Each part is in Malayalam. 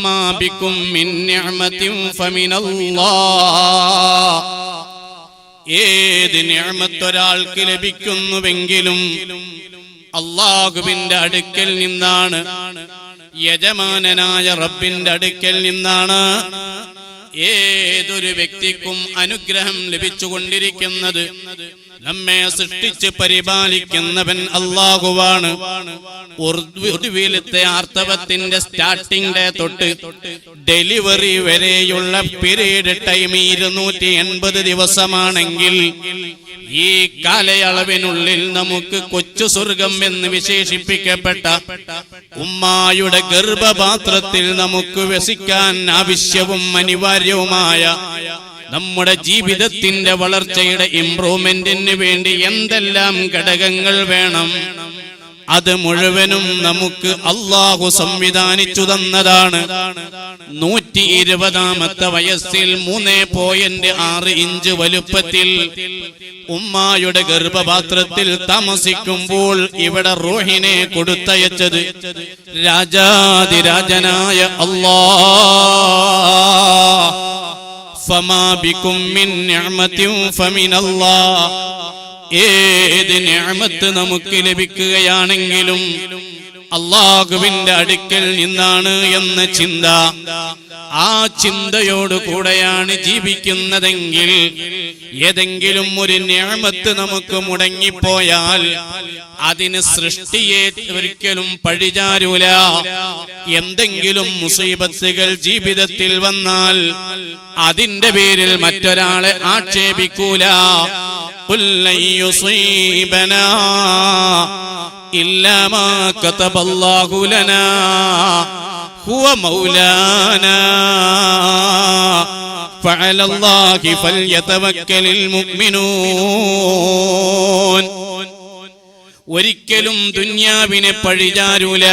ഫമാ ബികും മിൻ നിഅമതിൻ ഫമിനല്ലാഹ്. ഏത് നിഅമത്ത് ഒരാൾക്ക് ലഭിക്കുന്നുവെങ്കിലും അല്ലാഹുവിന്റെ അടുക്കൽ നിന്നാണ്, യജമാനനായ റബ്ബിന്റെ അടുക്കൽ നിന്നാണ്. ഏതൊരു വ്യക്തിക്കും അനുഗ്രഹം ലഭിച്ചുകൊണ്ടിരിക്കുന്നത് നമ്മെ സൃഷ്ടിച്ച് പരിപാലിക്കുന്നവൻ അല്ലാഹുവാണ്. ഒടുവിലത്തെ ആർത്തവത്തിന്റെ സ്റ്റാർട്ടിംഗ് ഡേ തൊട്ട് ഡെലിവറി വരെയുള്ള പീരീഡ് ടൈം 280 ദിവസമാണെങ്കിൽ ഈ കാലയളവിനുള്ളിൽ നമുക്ക് കൊച്ചു സ്വർഗം എന്ന് വിശേഷിപ്പിക്കപ്പെട്ട ഉമ്മായുടെ ഗർഭപാത്രത്തിൽ നമുക്ക് വസിക്കാൻ ആവശ്യവും അനിവാര്യവുമായ നമ്മുടെ ജീവിതത്തിന്റെ വളർച്ചയുടെ ഇംപ്രൂവ്മെന്റിന് വേണ്ടി എന്തെല്ലാം ഘടകങ്ങൾ വേണം, അത് മുഴുവനും നമുക്ക് അല്ലാഹു സംവിധാനിച്ചു തന്നതാണ്. 120ാമത്തെ വയസ്സിൽ 3.6 ഇഞ്ച് വലുപ്പത്തിൽ ഉമ്മായുടെ ഗർഭപാത്രത്തിൽ താമസിക്കുമ്പോൾ ഇവിടെ റൂഹിനെ കൊടുത്തയച്ചത് രാജാതിരാജനായ അല്ലാഹ്. ഫമാ ബികും മിൻ നിഅമതിൻ ഫമിനല്ലാഹ്. ഏത് നിഅമത്ത് നമുക്ക് ലഭിക്കുകയാണെങ്കിലും അല്ലാഹുവിന്റെ അടുക്കൽ നിന്നാണ് എന്ന ചിന്ത, ആ ചിന്തയോടുകൂടെയാണ് ജീവിക്കുന്നതെങ്കിൽ ഏതെങ്കിലും ഒരു നിഅമത്ത് നമുക്ക് മുടങ്ങിപ്പോയാൽ അതിന് സൃഷ്ടിയെ ഒരിക്കലും പഴിചാരൂല. എന്തെങ്കിലും മുസീബത്തുകൾ ജീവിതത്തിൽ വന്നാൽ അതിന്റെ പേരിൽ മറ്റൊരാളെ ആക്ഷേപിക്കൂല. ഖുൽ ലൻ യുസീബനാ ഇല്ലാ മാ കതബല്ലാഹു ലനാ ഹുവ മൗലാനാ ഫഅലല്ലാഹി ഫൽയതവക്കലിൽ മുഅ്മിനൂൻ. ഒരിക്കലും ദുനിയാവിനെ പഴിചാരൂല.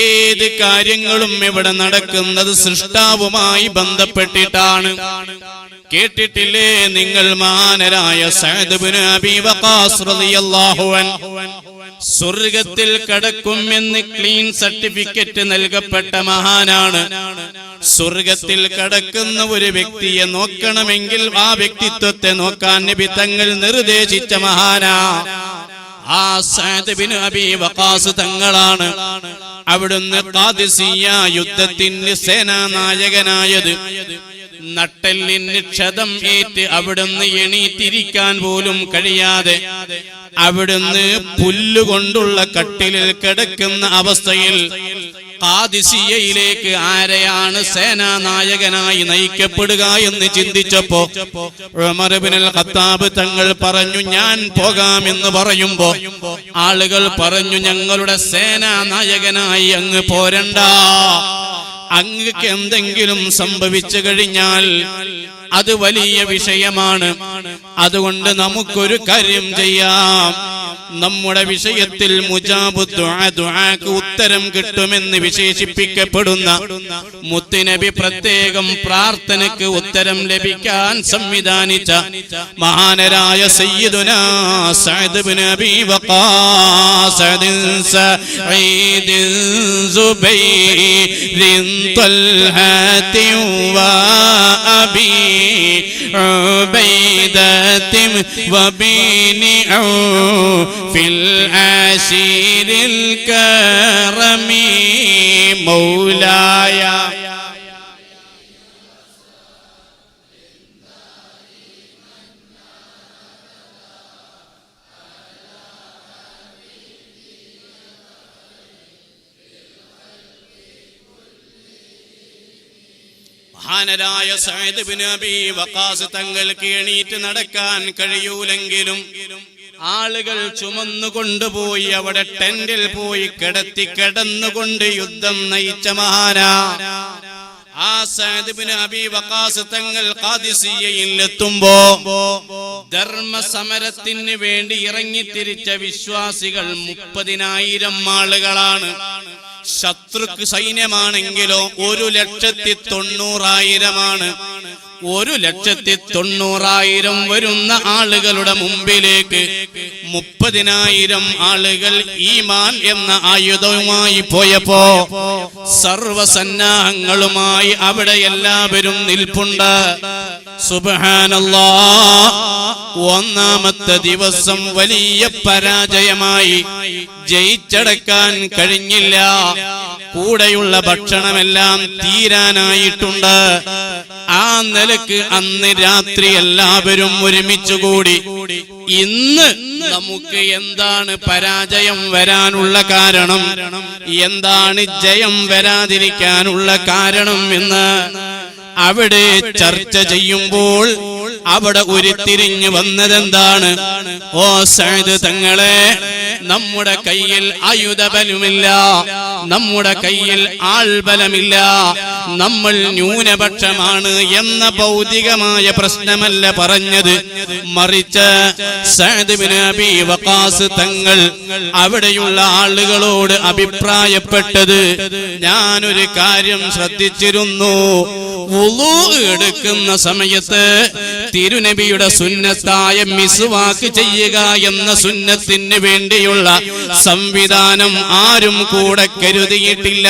ഏത് കാര്യങ്ങളും ഇവിടെ നടക്കുന്നത് സൃഷ്ടാവുമായി ബന്ധപ്പെട്ടിട്ടാണ്. കേട്ടിട്ടില്ലേ നിങ്ങൾ മഹാനരായ സഅദ് ഇബ്നു അബീ വഖാസ് റളിയല്ലാഹു അൻഹു സ്വർഗ്ഗത്തിൽ കടക്കുമെന്ന് ക്ലീൻ സർട്ടിഫിക്കറ്റ് നൽകപ്പെട്ട മഹാനാണ്. സ്വർഗ്ഗത്തിൽ കടക്കുന്ന ഒരു വ്യക്തിയെ നോക്കണമെങ്കിൽ ആ വ്യക്തിത്വത്തെ നോക്കാൻ നബി തങ്ങൾ നിർദ്ദേശിച്ച മഹാനാ ആ സഅദ് ഇബ്നു അബീ വഖാസ് തങ്ങളാണ്. അവിടുന്ന് ഖാദിസിയ്യ യുദ്ധത്തിന്റെ സേനാനായകനായത്. നട്ടെല്ലിന് ക്ഷതം ഏറ്റ് അവിടുന്ന് എണീറ്റിരിക്കാൻ പോലും കഴിയാതെ അവിടുന്ന് പുല്ലുകൊണ്ടുള്ള കട്ടിലിൽ കിടക്കുന്ന അവസ്ഥയിൽ ഖാദിസിയയിലേക്ക് ആരെയാണ് സേനാനായകനായി നയിക്കപ്പെടുക എന്ന് ചിന്തിച്ചപ്പോ ഉമർ ഇബ്നുൽ ഖത്താബ് തങ്ങൾ പറഞ്ഞു, ഞാൻ പോകാമെന്ന് പറയുമ്പോ ആളുകൾ പറഞ്ഞു, ഞങ്ങളുടെ സേനാനായകനായി അങ്ങ് പോരണ്ട, അങ്ങക്ക് എന്തെങ്കിലും സംഭവിച്ചു കഴിഞ്ഞാൽ അത് വലിയ വിഷയമാണ്. അതുകൊണ്ട് നമുക്കൊരു കാര്യം ചെയ്യാം, നമ്മുടെ വിഷയത്തിൽ മുജാബു ദുആക്ക് ഉത്തരം കിട്ടുമെന്ന് വിശേഷിപ്പിക്കപ്പെടുന്ന മുത്തുനബി പ്രത്യേകം പ്രാർത്ഥനയ്ക്ക് ഉത്തരം ലഭിക്കാൻ സംവിധാനിച്ച മഹാനരായ സയ്യിദുനാ സഅദ് ഇബ്നു അബീ വഖാസ് സഈദ് സുബൈർ തൽഹാത് വഅബീ ഉബൈദത വബിനി في العشير الكرم مولاي. മഹാനരായ സഅദ് ഇബ്നു അബീ വഖാസ് തങ്ങൾക്ക് എണീറ്റ് നടക്കാൻ കഴിയൂലെങ്കിലും ആളുകൾ ചുമന്നുകൊണ്ടുപോയി അവിടെ ടെന്റിൽ പോയി കിടന്നുകൊണ്ട് യുദ്ധം നയിച്ച മഹാനാ ആ സഅദ് ഇബ്നു അബീ വഖാസ് തങ്ങൾ ഖാദിസിയയിൽ എത്തുമ്പോ ധർമ്മസമരത്തിന് വേണ്ടി ഇറങ്ങിത്തിരിച്ച വിശ്വാസികൾ 30,000 ആളുകളാണ്. ശത്രുക്ക് സൈന്യമാണെങ്കിലോ 1,90,000 1,90,000 വരുന്ന ആളുകളുടെ മുമ്പിലേക്ക് 30,000 ആളുകൾ ഈമാൻ എന്ന ആയുധവുമായി പോയപ്പോ സർവസന്നാഹങ്ങളുമായി അവിടെ എല്ലാവരും നിൽപ്പുണ്ട്. സുബ്ഹാനല്ലാഹ്, ഒന്നാമത്തെ ദിവസം വലിയ പരാജയമായി, ജയിച്ചടക്കാൻ കഴിഞ്ഞില്ല. കൂടെയുള്ള ഭക്ഷണമെല്ലാം തീരാനായിട്ടുണ്ട്. ആ നിലക്ക് അന്ന് രാത്രി എല്ലാവരും ഒരുമിച്ചുകൂടി. ഇന്ന് നമുക്ക് എന്താണ് പരാജയം വരാനുള്ള കാരണം, എന്താണ് ജയം വരാതിരിക്കാനുള്ള കാരണം എന്ന് അവിടെ ചർച്ച ചെയ്യുമ്പോൾ അവിടെ ഉരുത്തിരിഞ്ഞു വന്നതെന്താണ്? ഓ സഅദ് തങ്ങളെ, നമ്മുടെ കയ്യിൽ ആയുധബലമില്ല, നമ്മുടെ കയ്യിൽ ആൾബലമില്ല, നമ്മൾ ന്യൂനപക്ഷമാണ് എന്ന ഭൗതികമായ പ്രശ്നമല്ല പറഞ്ഞത്. മറിച്ച് സഅദ് ഇബ്നു അബീ വഖാസ് തങ്ങൾ അവിടെയുള്ള ആളുകളോട് അഭിപ്രായപ്പെട്ടത്, ഞാനൊരു കാര്യം ശ്രദ്ധിച്ചിരുന്നു. വുളൂ എടുക്കുന്ന സമയത്ത് തിരുനബിയുടെ സുന്നത്തായ മിസ്വാക്ക് ചെയ്യുക എന്ന സുന്നത്തിന് വേണ്ടിയുള്ള സംവിധാനം ആരും കൂടെ കരുതിയിട്ടില്ല.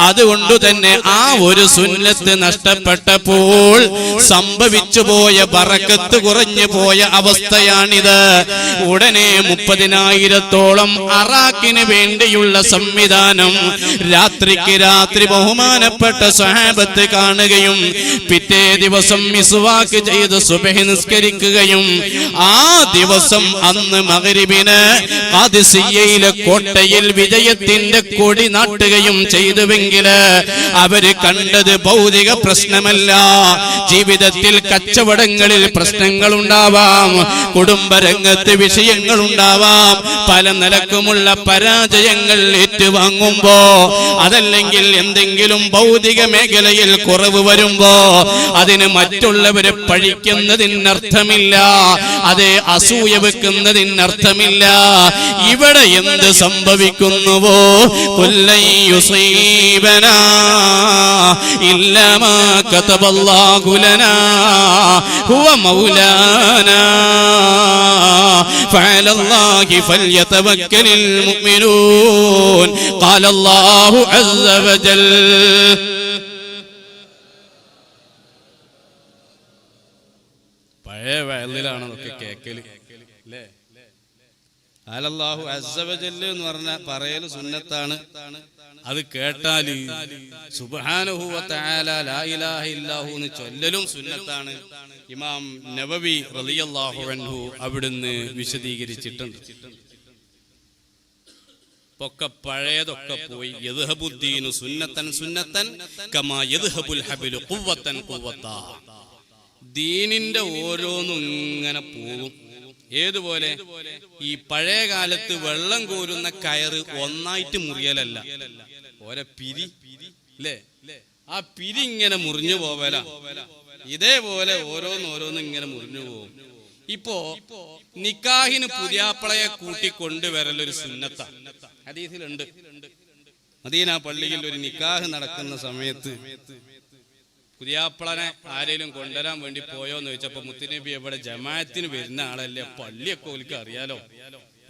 അതുകൊണ്ട് തന്നെ ആ ഒരു സുന്നത്ത് നഷ്ടപ്പെട്ടപ്പോൾ സംഭവിച്ചു പോയ ബറക്കത്ത് കുറഞ്ഞു പോയ അവസ്ഥയാണിത്. ഉടനെ 30,000-ഓളം അറാഖിന് വേണ്ടിയുള്ള സംവിധാനം രാത്രിക്ക് രാത്രി ബഹുമാനപ്പെട്ട സ്വഹാബത്ത് കാണുകയും പിറ്റേ ദിവസം മിസ്വാക്ക് ചെയ്ത് സുബ്ഹി നിസ്കരിക്കുകയും ആ ദിവസം അന്ന് മഗ്രിബിന് ഖാദിസിയയിലെ കോട്ടയിൽ വിജയത്തിന്റെ കൊടി നാട്ടുകയും ചെയ്തുവെങ്കിൽ അവര് കണ്ടത് ഭൗതിക പ്രശ്നമല്ല. ജീവിതത്തിൽ കച്ചവടങ്ങളിൽ പ്രശ്നങ്ങൾ ഉണ്ടാവാം, കുടുംബരംഗത്ത് വിഷയങ്ങൾ ഉണ്ടാവാം, പല നിലക്കുമുള്ള പരാജയങ്ങൾ ഏറ്റുവാങ്ങുമ്പോ, അതല്ലെങ്കിൽ എന്തെങ്കിലും ഭൗതിക മേഖലയിൽ കുറവ് വരുമ്പോ അതിന് മറ്റുള്ളവരെ പഴിക്കുന്നതിനർത്ഥമില്ല, അതേ അസൂയ വെക്കുന്നതിനർത്ഥമില്ല. ഇവിടെ എന്ത് സംഭവിക്കുന്നുവോ, إلا ما كتب الله لنا هو مولانا فعلى الله فليتوكل المؤمنون قال الله عز وجل. പഴയ വയലിലാണ് അതൊക്കെ കേക്കല് അല്ലേ? അല്ലാഹു അസ്സ വജല്ല എന്ന് പറഞ്ഞ പറയല് സുന്നത്താണ്. അത് കേട്ടാല് സുബ്ഹാനഹു വ തആല ലാ ഇലാഹ ഇല്ലഹു എന്ന് ചൊല്ലലും സുന്നത്താണ്. ഇമാം നവവി റളിയല്ലാഹു അൻഹു അവിടുന്ന് വിശദീകരിച്ചിട്ടുണ്ട്. ഒക്കെ പഴയതൊക്കെ പോയി. യദ്ഹബുദ്ദീനു സുന്നത്തൻ സുന്നത്തൻ കമാ യദ്ഹബുൽ ഹബ്ലു ഖുവ്വത്തൻ ഖുവ്വത്താ. ദീനിന്റെ ഓരോന്നും ഇങ്ങനെ പോകും. ഏതുപോലെ ഈ പഴയ കാലത്ത് വെള്ളം കോരുന്ന കയറ് ഒന്നായിട്ട് മുറിയലല്ല, ഓരോ പിരി അല്ലേ, ആ പിരി ഇങ്ങനെ മുറിഞ്ഞു പോവല. ഇതേപോലെ ഓരോന്നോരോന്നും ഇങ്ങനെ മുറിഞ്ഞു പോകും. ഇപ്പോ നിക്കാഹിന് പുതിയാപ്പളയെ കൂട്ടിക്കൊണ്ടുവരലൊരു സുന്നത്ത ഹദീസിലുണ്ട്. മദീന പള്ളിയിൽ ഒരു നിക്കാഹ് നടക്കുന്ന സമയത്ത് പുതിയാപ്പളനെ ആരെങ്കിലും കൊണ്ടുവരാൻ വേണ്ടി പോയോന്ന് ചോദിച്ചപ്പോ മുത്തുനബി എവിടെ ജമാഅത്തിന് വരുന്ന ആളല്ലേ, പള്ളിയൊക്കെ ഓൽക്ക് അറിയാലോ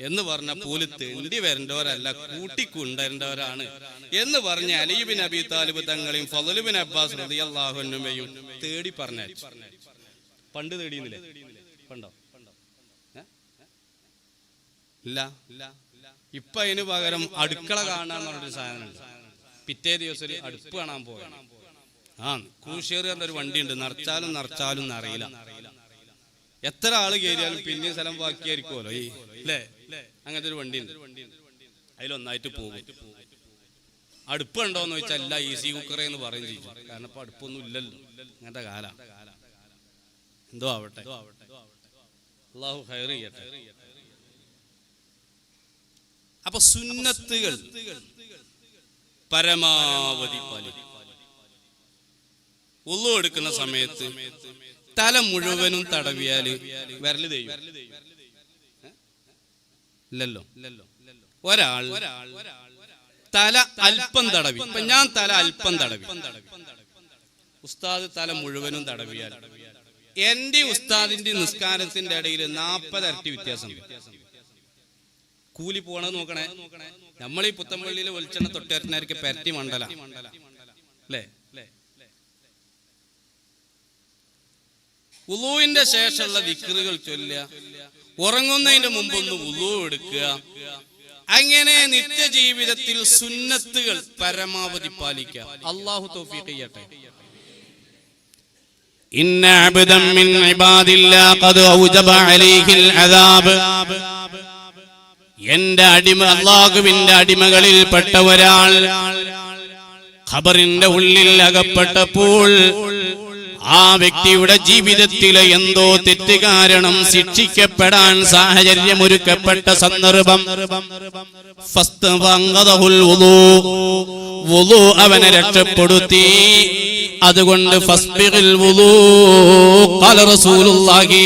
എന്ന് പറഞ്ഞ പോല് തെണ്ടി വരേണ്ടവരല്ല, കൂട്ടിക്കൊണ്ടുവരേണ്ടവരാണ് എന്ന് പറഞ്ഞ് അലി ബിൻ അബി താലിബ് തങ്ങളെയും ഫളൽ ബിൻ അബ്ബാസ് റളിയല്ലാഹു അൻഹുമയും തേടി പറഞ്ഞയച്ചു. പണ്ട് തേടിയുന്നില്ലേ? പണ്ടോ? ഇല്ല. ഇപ്പൊ അതിന് പകരം അടുക്കള കാണാന്ന് പറഞ്ഞൊരു സാധനമുണ്ട്. പിറ്റേ ദിവസം ഒരു അടുപ്പ് കാണാൻ പോകണം. കൂശേറ് എന്നൊരു വണ്ടിയുണ്ട്, നിറച്ചാലും അറിയില്ല. എത്ര ആള് കയറിയാലും പിന്നെ സ്ഥലം ബാക്കിയായിരിക്കുമല്ലോ ഈ അല്ലേ? അങ്ങനത്തെ ഒരു വണ്ടിയുണ്ട്, അതിലൊന്നായിട്ട് പോകും. അടുപ്പുണ്ടോന്ന് ചോദിച്ചാൽ അല്ല, ഈസി കുക്കറേ എന്ന് പറയും ചെയ്യും. കാരണം ഇപ്പൊ അടുപ്പൊന്നും ഇല്ലല്ലോ, അങ്ങനത്തെ കാലം. എന്തോ ആവട്ടെ, അല്ലാഹു ഖൈർ ചെയ്യട്ടെ. അപ്പൊ സുന്നത്തുകൾ പരമാവധി പാലിക്കും. ഉള്ളു എടുക്കുന്ന സമയത്ത് തല മുഴുവനും തടവിയാല് വിരല് തെയ്യും ഇല്ലല്ലോ. ഒരാൾ തല അല്പം തടവി, ഇപ്പൊ ഞാൻ തല അല്പം തടവി, ഉസ്താദ് തല മുഴുവനും തടവിയാൽ എന്റെ ഉസ്താദിന്റെ നിസ്കാരത്തിന്റെ ഇടയിൽ 40 ഇരട്ടി വ്യത്യാസം. കൂലി പോണത് നോക്കണേ. നമ്മൾ ഈ പുത്തമ്പള്ളിയിൽ വെളിച്ചെണ്ണ തൊട്ടേരനാർക്ക് പെരട്ടി മണ്ടല അല്ലേ? വുളൂവിന്റെ ശേഷമുള്ള ദിക്റുകൾ ചൊല്ലുക, ഉറങ്ങുന്നതിന്റെ മുമ്പൊന്ന് വുളൂ എടുക്കുക. അങ്ങനെ നിത്യജീവിതത്തിൽ സുന്നത്തുകൾ പരമാവധി പാലിക്കുക. അല്ലാഹു തൗഫീഖ് ചെയ്യട്ടെ. ഇന്ന അബ്ദൻ മിൻ ഇബാദില്ലാഹി ഖദ് ഔജബ അലൈഹിൽ അദാബ്. എന്റെ അടിമ, അല്ലാഹുവിന്റെ അടിമകളിൽപ്പെട്ട ഒരാൾ ഖബറിന്റെ ഉള്ളിൽ അകപ്പെട്ടപ്പോൾ ആ വ്യക്തിയുടെ ജീവിതത്തിലെ എന്തോ തെറ്റ് കാരണം ശിക്ഷിക്കപ്പെടാൻ സാഹചര്യമൊരുക്കപ്പെട്ട സന്ദർഭം, വുളൂ അവനെ രക്ഷപ്പെടുത്തി. അതുകൊണ്ട് ഫസ്ബിഗിൽ വുളൂ ഖാല റസൂലുള്ളാഹി,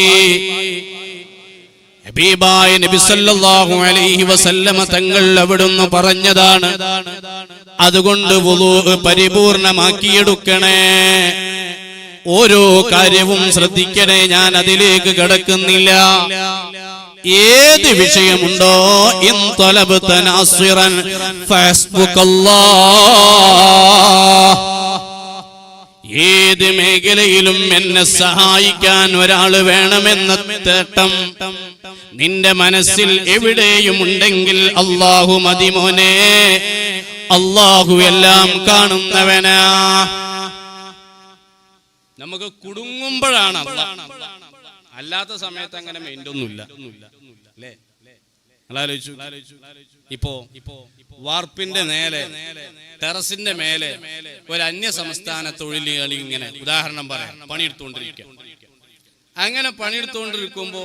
ഹബീബായ നബി സല്ലല്ലാഹു അലൈഹി വസല്ലമ തങ്ങൾ അവിടുന്ന് പറഞ്ഞതാണ്. അതുകൊണ്ട് വുളൂ പരിപൂർണമാക്കിയെടുക്കണേ. ഓരോ കാര്യവും ശ്രദ്ധിക്കണേ. ഞാൻ അതിലേക്ക് കടക്കുന്നില്ല. ഏത് വിഷയമുണ്ടോ ഇൻ തലബ്ത നാസിറൻ ഫഹസ്ബുകല്ലാഹ്. ഏത് മേഖലയിലും എന്നെ സഹായിക്കാൻ ഒരാൾ വേണമെന്ന തേട്ടം നിന്റെ മനസ്സിൽ എവിടെയും ഉണ്ടെങ്കിൽ അല്ലാഹു മതി മോനെ. അല്ലാഹു എല്ലാം കാണുന്നവനാ. നമുക്ക് കുടുങ്ങുമ്പോഴാണ് അല്ലാത്ത സമയത്ത് അങ്ങനെ മെയിൻ്റൊന്നുമില്ല അല്ലേ? ഇപ്പോ വാർപ്പിന്റെ മേലെ, ടെറസിന്റെ മേലെ ഒരു അന്യ സംസ്ഥാന തൊഴിലാളി ഇങ്ങനെ ഉദാഹരണം പറയാം പണിയെടുത്തുകൊണ്ടിരിക്കുക. അങ്ങനെ പണിയെടുത്തുകൊണ്ടിരിക്കുമ്പോ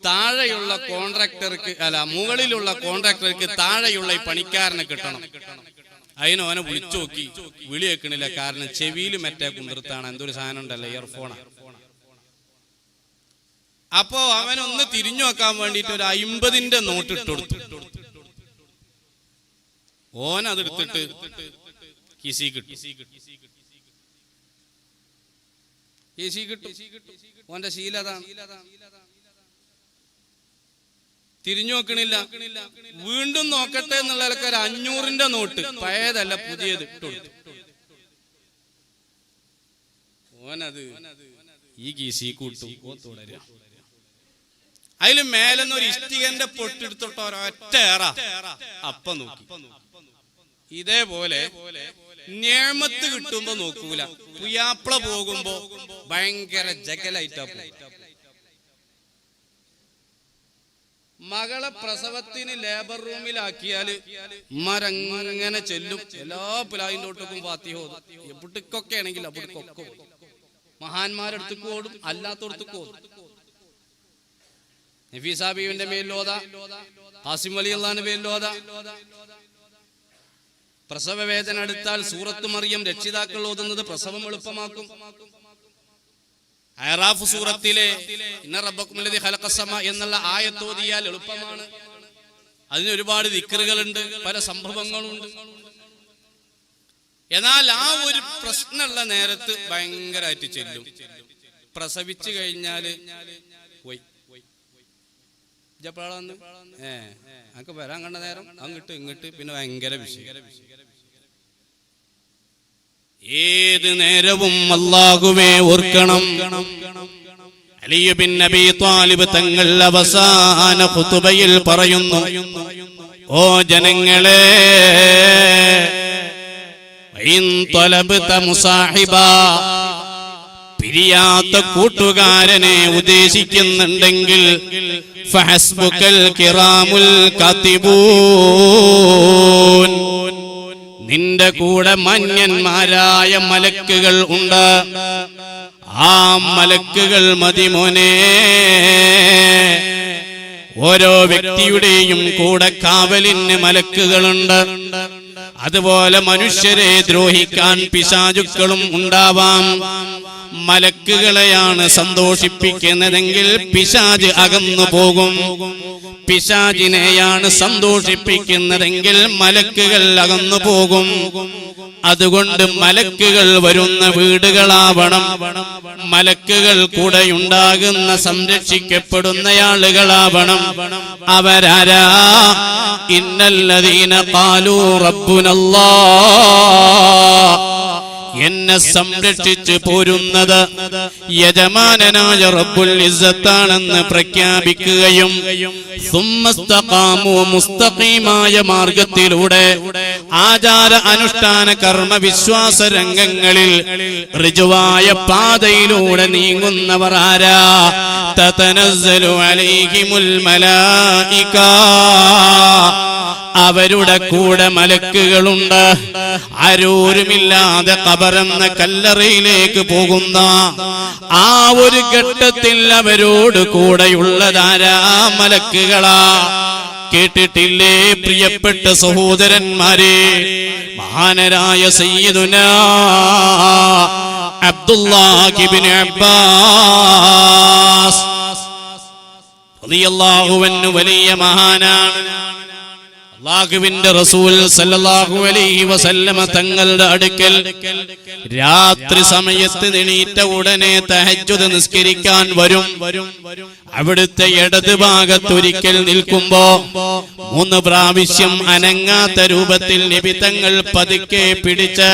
താഴെയുള്ള കോൺട്രാക്ടർക്ക് മുകളിലുള്ള കോൺട്രാക്ടർക്ക് താഴെയുള്ള ഈ പണിക്കാരനെ കിട്ടണം. അതിന് അവനെ വിളിച്ചു നോക്കി, വിളി വെക്കണില്ല. കാരണം ചെവിയിൽ മറ്റേ കുതിർത്താണ്, എന്തൊരു സാധനം ഉണ്ടല്ലോ, ഇയർഫോണാ. അപ്പോ അവനൊന്ന് തിരിഞ്ഞു നോക്കാൻ വേണ്ടിട്ട് ഒരു 50ന്റെ നോട്ട് ഇട്ട് കൊടുത്തു. ഓൻ അതെടുത്തിട്ട് കിസി കിട്ടും. ഓന്റെ ശീലതാണ്. തിരിഞ്ഞു നോക്കണില്ല. വീണ്ടും നോക്കട്ടെ എന്നുള്ള ഒരു 500ന്റെ നോട്ട്, പഴയതല്ല പുതിയത്, ഇട്ട് കൊടുത്തു. ഓനത് ഈ കീസി കൂട്ടും. തുടരുക. അതില് മേലെന്നൊരു ഇഷ്ടികന്റെ പൊട്ടെടുത്തിട്ട് ഒരൊറ്റ ഏറ അപ്പം നോക്കി. ഇതേപോലെ നിയമത്ത് കിട്ടുമ്പോ നോക്കൂല, പുയ്യാപ്ല പോകുമ്പോ ഭയങ്കര ജഗലായിട്ടാ പോകും. മകളെ പ്രസവത്തിന് ലേബർ റൂമിലാക്കിയാല് മരങ്ങനെ ചെല്ലും. എല്ലാ പുലാവിന്റെ ഒട്ടുക്കും ഫാത്തിഹ ഓതും. എവിടേക്കൊക്കെ ആണെങ്കിൽ അവിടേക്കൊക്കെ ഓടും. മഹാന്മാരെടുത്തേക്ക് ഓടും, അല്ലാത്തടത്തേക്ക് ഓടും. നഫീസ ബീവിന്റെ മേലോത, ഖാസിം വലി അള്ളാന്റെ മേലോത. പ്രസവ വേദന എടുത്താൽ സൂറത്ത് മറിയം രക്ഷിതാക്കൾ ഓതുന്നത് പ്രസവം എളുപ്പമാക്കും. അറാഫ് സൂറത്തിലെ ഇന്ന റബ്ബക്കുമുല്ലദീ ഖലഖസ്സമാ എന്നുള്ള ആയത്ത് ഓതിയാൽ എളുപ്പമാണ്. അതിന് ഒരുപാട് ദിക്റുകളുണ്ട്, പല സംഭവങ്ങളുണ്ട്. എന്നാൽ ആ ഒരു പ്രശ്നമുള്ള നേരത്ത് ഭയങ്കരമായിട്ട് ചെല്ലും. പ്രസവിച്ചു കഴിഞ്ഞാല് പോയി ജപ്പാളന്ന് അതൊക്കെ വരാൻ കണ്ട നേരം അങ്ങോട്ട് ഇങ്ങോട്ട് പിന്നെ ഭയങ്കര വിഷയം. ഏത് നേരവും അല്ലാഹുവേ ഓർക്കണം. അലി ബിൻ അബീ ത്വാലിബ് തങ്ങൾ അവസാന ഖുതുബയിൽ പറയുന്നു, ഓ ജനങ്ങളെ, ഇൻ തലബ്ത മുസാഹിബാ, പിരിയാത്ത കൂട്ടുകാരനെ ഉദ്ദേശിക്കുന്നുണ്ടെങ്കിൽ ഫഹസ്ബുകൽ കിറാമുൽ കാതിബൂൻ, നിന്റെ കൂടെ മാന്യന്മാരായ മലക്കുകൾ ഉണ്ട്. ആ മലക്കുകൾ മതി മോനെ. ഓരോ വ്യക്തിയുടെയും കൂടെ കാവലിന് മലക്കുകളുണ്ട്. അതുപോലെ മനുഷ്യരെ ദ്രോഹിക്കാൻ പിശാചുക്കളും ഉണ്ടാവാം. മലക്കുകളെയാണ് സന്തോഷിപ്പിക്കുന്നതെങ്കിൽ പിശാച് അകന്നു പോകും. പിശാചിനെയാണ് സന്തോഷിപ്പിക്കുന്നതെങ്കിൽ മലക്കുകൾ അകന്നു പോകും. അതുകൊണ്ട് മലക്കുകൾ വരുന്ന വീടുകളാവണം, മലക്കുകൾ കൂടെയുണ്ടാകുന്ന സംരക്ഷിക്കപ്പെടുന്നയാളുകളാവണം. അവരാരാ? ഇന്നല്ലദീന ഖാലൂ റബ്ബുനല്ലാഹ്, എന്നെ സംരക്ഷിച്ച് പോരുന്നത് യജമാനനായ റബ്ബുൽ ഇസ്സത്താണെന്ന് പ്രഖ്യാപിക്കുകയും സുമ്മസ്തഖാമു, മുസ്തഖീമായ മാർഗത്തിലൂടെ ആചാര അനുഷ്ഠാന കർമ്മ വിശ്വാസ രംഗങ്ങളിൽ ഋജുവായ പാതയിലൂടെ നീങ്ങുന്നവർ ആരാ? തതനസ്സലു അലൈഹിമുൽ മലായിക, അവരുടെ കൂടെ മലക്കുകളുണ്ട്. ആരോരുമില്ലാതെ ഖബറെന്ന കല്ലറയിലേക്ക് പോകുന്ന ആ ഒരു ഘട്ടത്തിൽ അവരോട് കൂടെയുള്ളതാരാ? മലക്കുകളാ. കേട്ടിട്ടില്ലേ പ്രിയപ്പെട്ട സഹോദരന്മാരെ? മഹാനരായ സയ്യിദുനാ അബ്ദുല്ലാഹ് ഇബ്നു അബ്ബാസ് റളിയല്ലാഹു അൻഹു വലിയ മഹാനാണ്. അല്ലാഹുവിന്റെ റസൂൽ സല്ലല്ലാഹു അലൈഹി വസല്ലമ തങ്ങളുടെ അടുക്കൽ രാത്രി സമയത്ത് എണീറ്റ ഉടനെ തഹജ്ജുദ് നിസ്കരിക്കാൻ വരും. അവിടുത്തെ ഇടത് ഭാഗത്തൊരിക്കൽ നിൽക്കുമ്പോ 3 പ്രാവശ്യം അനങ്ങാത്ത രൂപത്തിൽ നബി തങ്ങൾ പതുക്കെ പിടിച്ച്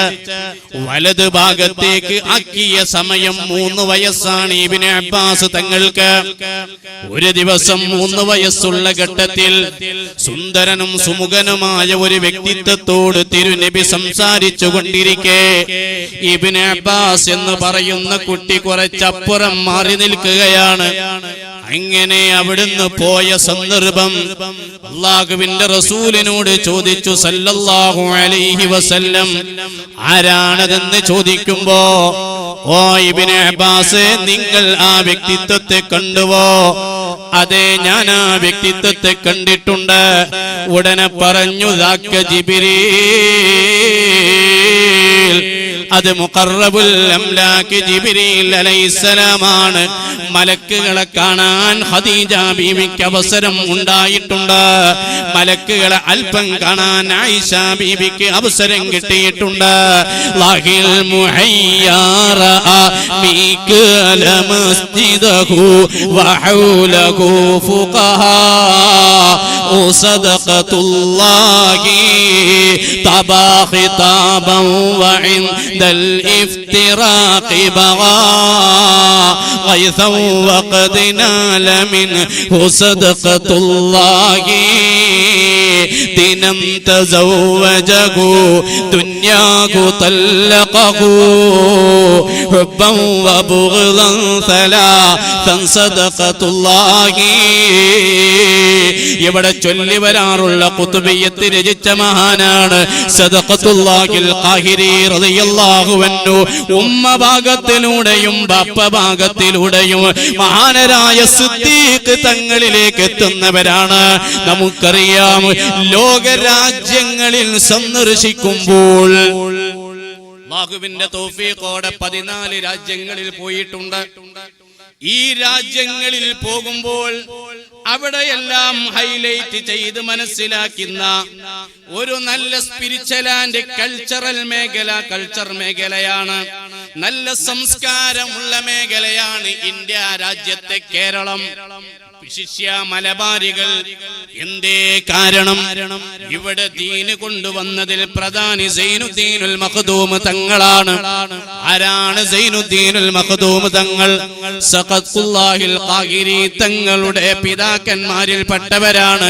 വലത് ഭാഗത്തേക്ക് ആക്കിയ സമയം 3 വയസ്സാണ് ഇബ്നു അബ്ബാസ് തങ്ങൾക്ക്. ഒരു ദിവസം 3 വയസ്സുള്ള ഘട്ടത്തിൽ സുന്ദരനും സുമുഖനുമായ ഒരു വ്യക്തിത്വത്തോട് തിരുനബി സംസാരിച്ചു കൊണ്ടിരിക്കെ ഇബ്നു അബ്ബാസ് എന്ന് പറയുന്ന കുട്ടി കുറച്ചപ്പുറം മാറി നിൽക്കുകയാണ്. അങ്ങനെ അവിടുന്ന് പോയ സന്ദർഭം അല്ലാഹുവിന്റെ റസൂലിനോട് ചോദിച്ചു സല്ലല്ലാഹു അലൈഹി വസല്ലം, ആരാണതെന്ന് ചോദിക്കുമ്പോ, ഓ ഇബ്നു അബ്ബാസ്, നിങ്ങൾ ആ വ്യക്തിത്വത്തെ കണ്ടുവോ? അതെ, ഞാൻ ആ വ്യക്തിത്വത്തെ കണ്ടിട്ടുണ്ട്. ഉടനെ പറഞ്ഞു, ദാക്ക ജിബ്രീൽ, അത് മുഖറബുൽ അംലാക്ക് ജിബ്രീൽ അലൈഹിസ്സലാമാണ്. മലക്കുകളെ കാണാൻ ഖദീജ ബീവിക്ക് അവസരം ഉണ്ടായിട്ടുണ്ട്. മലക്കുകളെ അല്പം കാണാൻ ആയിഷ ബീവിക്ക് അവസരം കിട്ടിയിട്ടുണ്ട്. ലാഹിൽ മുഹയ്യാറ മീകല മസ്ജിദഹു വഹൗലഹു ഫുഖഹാ സദഖത്തുല്ലാഹി തബാ ഖിതാബൻ വഇൻദൽ ഇഫ്തിറാഖി ബഗാ غيثا وقد نال منه صدقة الله دينا تزوجه دنياه طلقه حبا وبغضا ثلاثا صدقة الله. ഇവിടെ ചൊല്ലി വരാറുള്ള ഖുതുബിയ്യത്ത് രചിച്ച മഹാനാണ് സദഖത്തുല്ലാഹിൽ ഖാഹിരി റളിയല്ലാഹു അൻഹു. ഉമ്മ ഭാഗത്തിലൂടെയും ബാപ്പ ഭാഗത്തിലൂടെയും മഹാനരായ സിദ്ദീഖ് തങ്ങളിലേക്ക് എത്തുന്നവരാണ്. നമുക്കറിയാം, ലോകരാജ്യങ്ങളിൽ സന്ദർശിക്കുമ്പോൾ അല്ലാഹുവിന്റെ തൗഫീഖോടെ 14 രാജ്യങ്ങളിൽ പോയിട്ടുണ്ട്. ഈ രാജ്യങ്ങളിൽ പോകുമ്പോൾ അവിടെയെല്ലാം ഹൈലൈറ്റ് ചെയ്ത് മനസ്സിലാക്കുന്ന ഒരു നല്ല സ്പിരിച്വൽ ആൻഡ് കൾച്ചറൽ കൾച്ചർ മേഖലയാണ്, നല്ല സംസ്കാരമുള്ള മേഖലയാണ് ഇന്ത്യ രാജ്യത്തെ കേരളം. വിശിഷ്യ മലബാരികൾ. എന്തേ കാരണം? ഇവിടെ ദീന് കൊണ്ടുവന്നതിൽ പ്രധാനി സൈനുദ്ദീനുൽ മഖ്ദൂം തങ്ങളാണ്. ആരാണ് സൈനുദ്ദീനുൽ മഖ്ദൂം തങ്ങൾ? സഖത്തുല്ലാഹിൽ ഖാഹിരി തങ്ങളുടെ പിതാക്കന്മാരിൽ പെട്ടവരാണ്.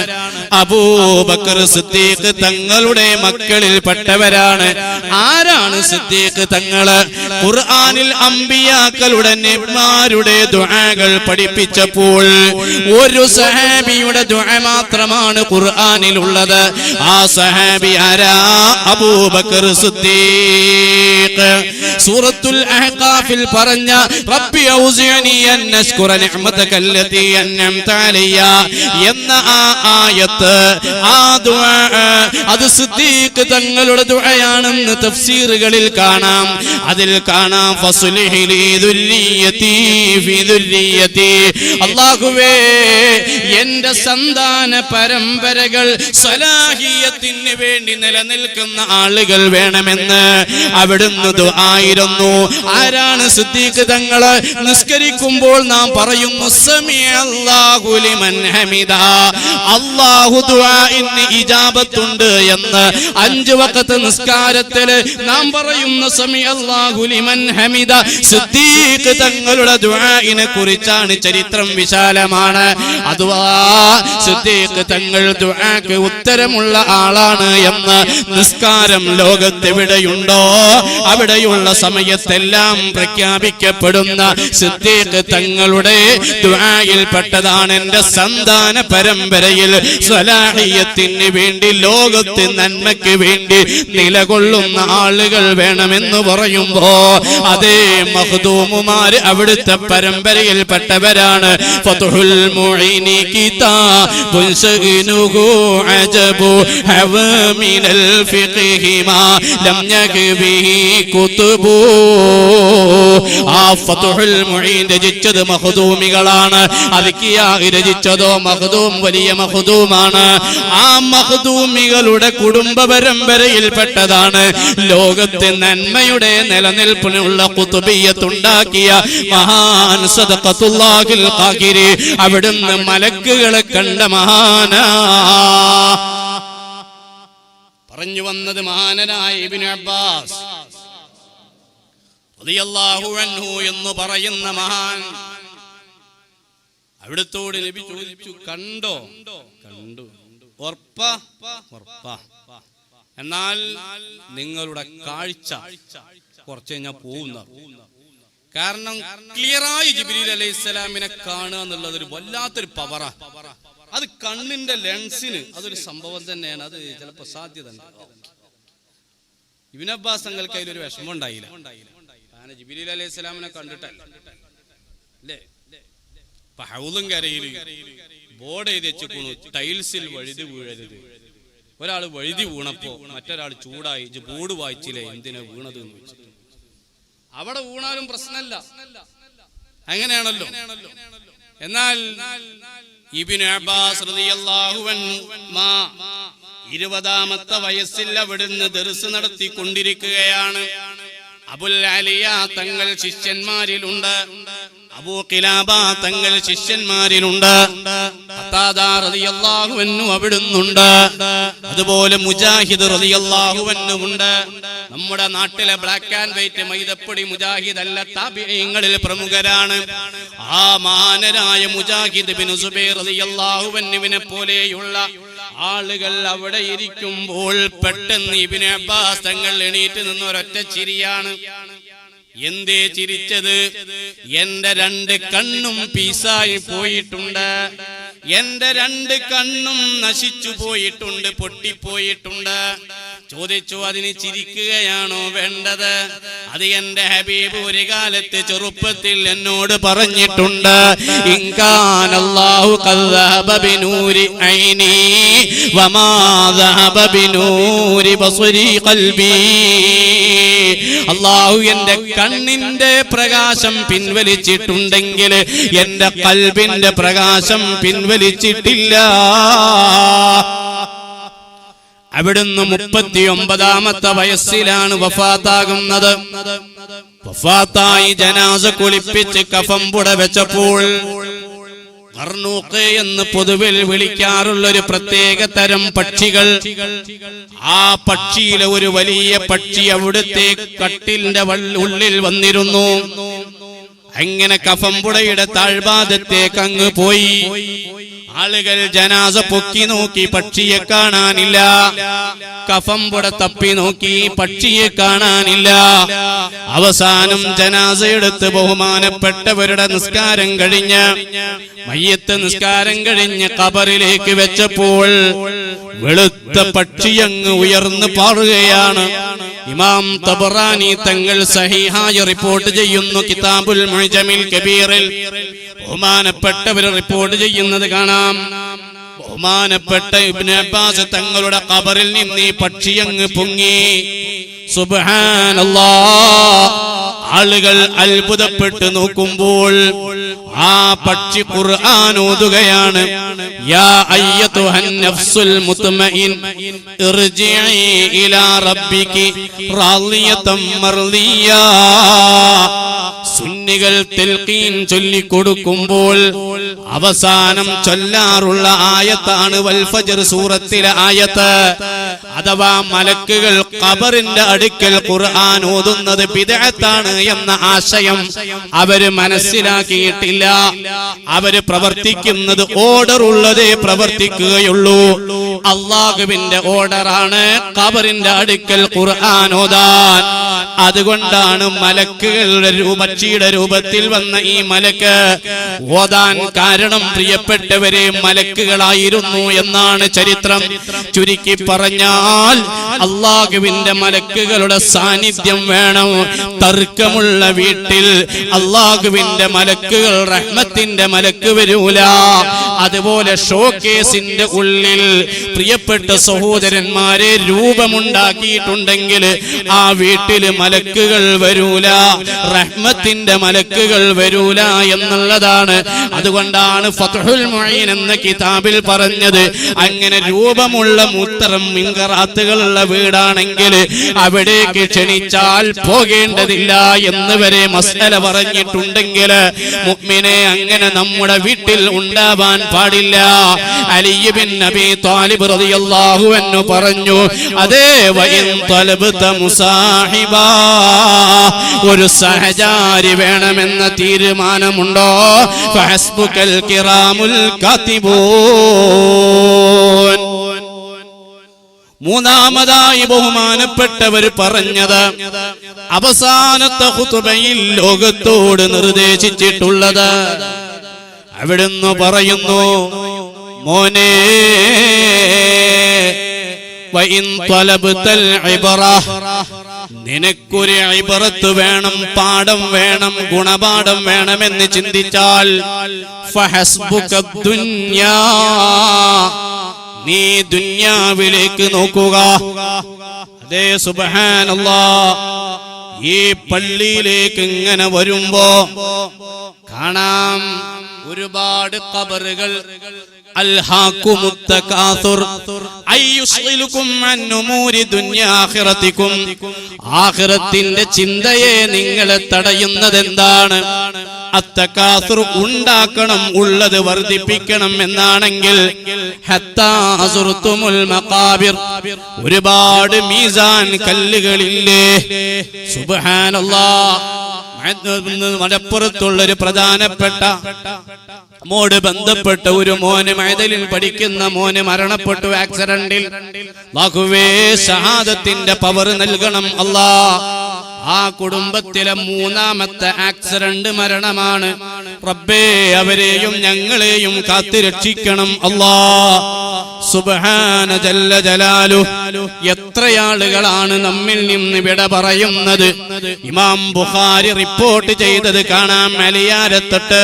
അബൂബക്കർ സിദ്ദീഖ് തങ്ങളുടെ മക്കളിൽ പെട്ടവരാണ്. ആരാണ് സിദ്ദീഖ് തങ്ങള്? ഖുർആനിൽ അമ്പിയാക്കളുടെ നബിമാരുടെ ദുആകൾ പഠിപ്പിച്ചപ്പോൾ ഒരു സഹാബിയുടെ ദുആ മാത്രമാണ് ഖുർആനിലുള്ളത്. ആ സഹാബി ആരാ? അബൂബക്കർ സിദ്ദീഖ്. സൂറത്തുൽ അഹ്ഖാഫിൽ പറഞ്ഞ റബ്ബി ഔസിഅനി അൻ അശ്കുറ നിഅമതക അല്ലതി അൻഅംത അലയ്യ എന്ന ആ ആയത്ത്, ആ ദുആ അത് സിദ്ദീഖ് തങ്ങളുടെ ദുആയാണെന്ന് തഫ്സീറുകളിൽ കാണാം. അതിൽ കാണാം ഫസ്ലിഹി ലി ദുല്ലിയതി ഫി ദുല്ലിയതി, അല്ലാഹുവേ എന്റെ സന്താന പരമ്പരകൾ സലാഹിയത്തിന് വേണ്ടി നിലനിൽക്കുന്ന ആളുകൾ വേണമെന്ന് അവിടുന്ന് ദുആയിരുന്നു. ആരാണ് സിദ്ദീഖ് തങ്ങൾ? നിസ്കരിക്കുമ്പോൾ നാം പറയുന്നു സമിഅല്ലാഹു ലിമൻ ഹമിദ, അല്ലാഹു ദുആഇന് ഇജാബത്തുണ്ട് എന്ന് 5 വഖത്ത് നിസ്കാരത്തിൽ നാം പറയുന്ന സമിഅല്ലാഹു ലിമൻ ഹമിദ. സിദ്ദീഖ് തങ്ങളുടെ ദുആഇനെ കുറിച്ചാണ് ചരിത്രം വിശാലമാണ്. അഥവാ സിദ്ദീഖ് തങ്ങൾ ദുആക്ക് ഉത്തരമുള്ള ആളാണ് എന്ന് നിസ്കാരം ലോകത്തെവിടെയുണ്ടോ അവിടെയുള്ള സമയത്തെല്ലാം പ്രഖ്യാപിക്കപ്പെടുന്ന സിദ്ദീഖ് തങ്ങളുടെ ദുആയിൽപ്പെട്ടതാണ് എന്റെ സന്താന പരമ്പരയിൽ സലാഹിയത്തിന് വേണ്ടി, ലോകത്ത് നന്മയ്ക്ക് വേണ്ടി നിലകൊള്ളുന്ന ആളുകൾ വേണമെന്ന് പറയുമ്പോ അതേ മഖ്ദൂമുമാര് അവിടുത്തെ പരമ്പരയിൽപ്പെട്ടവരാണ്. ഫത്ഹുൽ മുഈനി കിതാബുൻ ശഗ്നുഹു അജബു ഹവ മിനൽ ഫിഖ്ഹി മാ ലം യഗ്ബിഹി കുതുബു. ആ ഫത്ഹുൽ മുഈൻ രചിച്ചത് മഖ്ദൂമികളാണ്. അൽക്കിയാഹി രചിച്ചതോ മഖ്ദൂം, വലിയ മഖ്ദൂമാണ്. ആ മഖ്ദൂമികളുടെ കുടുംബ പരമ്പരയിൽപ്പെട്ടതാണ്. ലോകത്തെ നന്മയുടെ നിലനിൽപ്പിനുള്ള ഖുതുബിയ്യത്തുണ്ടാക്കിയ മഹാൻ സദഖത്തുല്ലാഹിൽ ഖാകിരി. അവിടുന്ന് മലക്കുകളെ കണ്ട മഹാനാ. പറഞ്ഞു വന്നത് മഹാനായ ഇബ്നു അബ്ബാസ് റളിയല്ലാഹു അൻഹു എന്ന് പറയുന്ന മഹാൻ. അവിടുത്തോട് നബി ചോദിച്ചു, കണ്ടോ? കണ്ടു. ഉറപ്പാ? ഉറപ്പാ. എന്നാൽ നിങ്ങളുടെ കാഴ്ച കുറച്ച് കഴിഞ്ഞാൽ പോകുന്ന. കാരണം ക്ലിയറായി ജിബ്രീൽ അലൈഹിസ്സലാമിനെ കാണുക എന്നുള്ളത് ഒരു വല്ലാത്തൊരു പവറാ. അത് കണ്ണിന്റെ ലെൻസിന് അതൊരു സംഭവം തന്നെയാണ്. അത് ചിലപ്പോൾ സാധ്യത ഉണ്ട്. ഇബ്നു അബ്ബാസ് തങ്ങൾക്ക് അതിലൊരു വിഷമം ഉണ്ടായില്ല. കാരണം ജിബ്രീൽ അലൈഹിസ്സലാമിനെ കണ്ടിട്ടല്ല അല്ലേ. ഇപ്പൊ ഹൗളും കരയിൽ ബോർഡ് എഴുതി വെച്ചിരിക്കുന്നു, ടൈൽസിൽ വഴുതി വീഴരുത്. ഒരാൾ വഴുതി വീണപ്പോ മറ്റൊരാൾ ചൂടായി, ബോർഡ് വായിച്ചില്ലേ, എന്തിനാ വീണത് എന്ന് വെച്ചു. അവിടെ വീണാലും പ്രശ്നമല്ല, അങ്ങനെയാണല്ലോ. എന്നാൽ ഇബ്നു അബ്ബാസ് റളിയല്ലാഹു അൻഹു 20ാമത്തെ വയസ്സിൽ അവിടുന്ന് ദർസ് നടത്തിക്കൊണ്ടിരിക്കുകയാണ്. അബുൽ അലിയ തങ്ങൾ ശിഷ്യന്മാരിലുണ്ട്, അബൂ ഖിലാബ തങ്ങൾ ശിഷ്യന്മാരിലുണ്ട്, ഖത്താദാ റളിയല്ലാഹു അൻഹു അവിടുന്നുണ്ട്, അതുപോലെ മുജാഹിദ് റളിയല്ലാഹു അൻഹു ഉണ്ട്. നമ്മുടെ നാട്ടിലെ ബ്ലാക്ക് ആൻഡ് വൈറ്റ് മൈദപ്പൊടി മുജാഹിദ് അല്ല, താബിഈങ്ങളിൽ പ്രമുഖരാണ്. ആ മഹാനരായ മുജാഹിദ് ഇബ്നു സുബൈർ റളിയല്ലാഹു അൻഹുവിനെ പോലെയുള്ള ആളുകൾ അവിടെ ഇരിക്കുമ്പോൾ പെട്ടെന്ന് ഇബ്നു അബ്ബാസ് തങ്ങൾ എണീറ്റ് നിന്ന് ഒരൊറ്റ ചിരിയാണ്. എന്തേ ചിരിച്ചത്? എന്റെ 2 കണ്ണും പീസായി പോയിട്ടുണ്ട്, എന്റെ 2 കണ്ണും നശിച്ചു പോയിട്ടുണ്ട്, പൊട്ടിപ്പോയിട്ടുണ്ട്. ചോദിച്ചു, അതിന് ചിരിക്കുകയാണോ വേണ്ടത്? അത് എന്റെ ഹബീബ് ഒരു കാലത്ത് ചെറുപ്പത്തിൽ എന്നോട് പറഞ്ഞിട്ടുണ്ട്, ഇൻകാനല്ലാഹു ഖദ്ദഹബ ബിനൂരി ഐനി വമാ ദഹബ ബിനൂരി ബസ്രി ഖൽബി. അല്ലാഹു എന്റെ കണ്ണിന്റെ പ്രകാശം പിൻവലിച്ചിട്ടുണ്ടെങ്കിൽ എന്റെ ഖൽബിന്റെ പ്രകാശം പിൻവലിച്ചിട്ടില്ല. അവിടുന്ന് 39ാമത്തെ വയസ്സിലാണ് വഫാത്താകുന്നത്. വഫാത്തായി ജനാസ കുളിപ്പിച്ച് കഫം പുട വെച്ചപ്പോൾ ഖർനൂഖ് എന്ന് പൊതുവിൽ വിളിക്കാറുള്ള ഒരു പ്രത്യേക തരം പക്ഷികൾ, ആ പക്ഷിയിലെ ഒരു വലിയ പക്ഷി അവിടുത്തെ കട്ടിലിന്റെ ഉള്ളിൽ വന്നിരുന്നു. അങ്ങനെ കഫംപുടയുടെ താഴ്ഭാഗത്തേക്ക് അങ്ങ് പോയി. ആളുകൾ ജനാസ പൊക്കി നോക്കി, പക്ഷിയെ കാണാനില്ല. കഫംപുട തപ്പി നോക്കി, പക്ഷിയെ കാണാനില്ല. അവസാനം ജനാസ എടുത്ത് ബഹുമാനപ്പെട്ടവരുടെ നിസ്കാരം കഴിഞ്ഞ്, മയ്യത്ത് നിസ്കാരം കഴിഞ്ഞ് ഖബറിലേക്ക് വെച്ചപ്പോൾ വെളുത്ത പക്ഷി അങ്ങ് ഉയർന്നു പാറുകയാണ്. ഇമാം തബറാനി തങ്ങൾ സഹീഹായ റിപ്പോർട്ട് ചെയ്യുന്നു. കിതാബുൽ മുഅ്ജമിൽ കബീറിൽ ബഹുമാനപ്പെട്ടവർ റിപ്പോർട്ട് ചെയ്യുന്നത് കാണാം. ബഹുമാനപ്പെട്ട ഇബ്നു അബ്ബാസ് തങ്ങളുടെ ഖബറിൽ നിന്ന് ഈ പക്ഷി അങ്ങ് പൊങ്ങി. സുബ്ഹാനല്ലാഹ്. ആളുകൾ അത്ഭുതപ്പെട്ട് നോക്കുമ്പോൾ ആ പക്ഷി ഖുർആൻ ഓതുകയാണ്. യാ അയ്യതുഹൻ നഫ്സുൽ മുത്മഇൻ ഇർജിഇ ഇലാ റബ്ബികി റാളിയതം മർദിയാ. സുന്നികൾ തൽഖീൻ ചൊല്ലിക്കൊടുക്കുമ്പോൾ അവസാനം ചൊല്ലാറുള്ള ആയത്താണ് വൽ ഫജ്ർ സൂറത്തിലെ ആയത്ത്. അഥവാ മലക്കുകൾ ഖബറിന്റെ അടുക്കൽ ഖുർആൻ ഓതുന്നത് ബിദ്അത്താണ് എന്ന ആശയം അവര് മനസ്സിലാക്കിയിട്ടില്ല. അവര് പ്രവർത്തിക്കുന്നത് ഓർഡർ ഉള്ളതേ പ്രവർത്തിക്കുകയുള്ളൂ. അല്ലാഹുവിന്റെ ഓർഡറാണ് ഖബറിന്റെ അടുക്കൽ ഖുർആൻ ഓതാൻ. അതുകൊണ്ടാണ് മലക്കുകളുടെ പക്ഷിയുടെ രൂപത്തിൽ വന്ന ഈ മലക്ക് ഓതാൻ കാരണം പ്രിയപ്പെട്ടവരെ മലക്കുകളായിരുന്നു എന്നാണ് ചരിത്രം. ചുരുക്കി പറഞ്ഞാൽ അല്ലാഹുവിന്റെ മലക്കുകളുടെ സാന്നിധ്യം വേണം. തർക്കമുള്ള വീട്ടിൽ അല്ലാഹുവിന്റെ മലക്കുകൾ, റഹ്മത്തിന്റെ മലക്ക് വരൂല. അതുപോലെ ഷോക്കേസിന്റെ ഉള്ളിൽ പ്രിയപ്പെട്ട സഹോദരന്മാരെ രൂപമുണ്ടാക്കിയിട്ടുണ്ടെങ്കിൽ ആ വീട്ടില് മലക്കുകൾ വരൂല, റഹ്മത്തിന്റെ മലക്കുകൾ വരൂല എന്നുള്ളതാണ്. അതുകൊണ്ടാണ് ഫത്ഹുൽ മുഈൻ എന്ന കിതാബിൽ പറഞ്ഞത്, അങ്ങനെ രൂപമുള്ള മൂത്തരം മിങ്കറാത്തുകളുള്ള വീടാണെങ്കിൽ അവിടേക്ക് ക്ഷണിച്ചാൽ പോകേണ്ടതില്ല എന്ന് വരെ മസ്അല പറഞ്ഞിട്ടുണ്ടെങ്കിൽ മുഅ്മിനെ അങ്ങനെ നമ്മുടെ വീട്ടിൽ ഉണ്ടാവാൻ പാടില്ല. അലി ഇബ്നു അബീ ത്വാലിബ് റളിയല്ലാഹു അൻഹു പറഞ്ഞു, അതേ വഇൻ തലബ്ത മുസാഹിബാ, ഒരു സഹചാരി വേണമെന്ന തീരുമാനമുണ്ടോ ഫഹസ്ബുകൽ കിറാമുൽ കാതിബൂൻ. മൂന്നാമതായി ബഹുമാനപ്പെട്ടവർ പറഞ്ഞത് അവസാനത്തെ ഖുതുബയിൽ ലോകത്തോട് നിർദ്ദേശിച്ചിട്ടുള്ളത്, അവിടുന്ന് പറയുന്നു, മോനെ വഇൻ തലബ്തൽ ഇബ്റ, നിനക്കൊരു ഇബ്റത്ത് വേണം, പാഠം വേണം, ഗുണപാഠം വേണമെന്ന് ചിന്തിച്ചാൽ ഫഹസ്ബുക ദുനിയാ, നീ ദുനിയാവിലേക്ക് നോക്കുക. അതേ സുബ്ഹാനല്ലാഹ്, ഈ പള്ളിയിലേക്ക് ഇങ്ങനെ വരുമ്പോ കാണാം ഒരുപാട് ഖബറുകൾ. അൽഹാകുമുത് തകാസുർ അയ്യുശ്ഗിലുകും അൻ ഉമൂരി ദുനിയാ ആഖിറതികും, ആഖിറത്തിന്റെ ചിന്തയെ നിങ്ങളെ തടയുന്നത് എന്താണ്? അത്തകാസുർ ഉണ്ടാക്കണം, ഉള്ളത് വർദ്ധിപ്പിക്കണം എന്നാണെങ്കിൽ ഹത്താ അസുർതുമുൽ മഖാബിർ, ഒരുപാട് മീസാൻ കല്ലുകളില്ലേ. സുബ്ഹാനല്ലാഹ്. മലപ്പുറത്തുള്ളൊരു പ്രധാനപ്പെട്ട മോട് ബന്ധപ്പെട്ട ഒരു മോന്, മൈദലിൽ പഠിക്കുന്ന മോന് മരണപ്പെട്ടു ആക്സിഡന്റിൽ. അല്ലാഹുവേ ഷഹാദത്തിന്റെ പവർ നൽകണം അല്ലാ. ആ കുടുംബത്തിലെ മൂന്നാമത്തെ ആക്സിഡന്റ് മരണമാണ്. റബ്ബേ, അവരെയും ഞങ്ങളെയും കാത്തുരക്ഷിക്കണം അല്ലാ. സുബ്ഹാന ജല്ല ജലാലു. എത്രയാളുകളാണ് നമ്മിൽ നിന്ന് വിട പറയുന്നത്. ഇമാം ബുഖാരി റിപ്പോർട്ട് ചെയ്തത് കാണാം. അലിയാരത്തൊട്ട്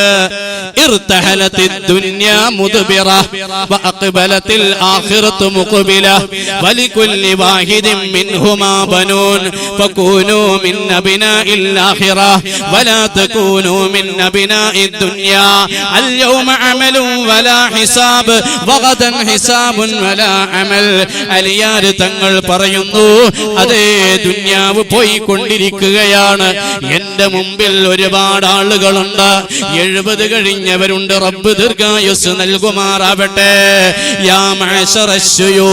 ഇർതഹലത്തിദ് ദുനിയാ മുദ്ബിറ വഅഖബലത്തിൽ ആഖിറത്തു മുഖബില വലികുല്ലി വാഹിദിൻ മിൻഹുമാ ബനൂൻ ഫകൂനൂ മിൻ അബ്നാഇൽ ആഖിറ വലാ തകൂനൂ മിൻ അബ്നാഇദ് ദുനിയാ അൽയൗമ അമലു വലാ ഹിസാബ് വഗദൻ ഹിസാബുൻ വലാ അമൽ. അലിയാർ തങ്ങൾ പറയുന്നു, അതേ ദുന്യാവ് പോയിക്കൊണ്ടിരിക്കുകയാണ്. എന്റെ മുമ്പിൽ ഒരുപാട് ആളുകളുണ്ട്, 70 കഴിഞ്ഞവരുണ്ട്. റബ്ബ് ദീർഘായുസ് നൽകുമാറാവട്ടെ. യാ മഅശറശ്ശുയൂഖ്,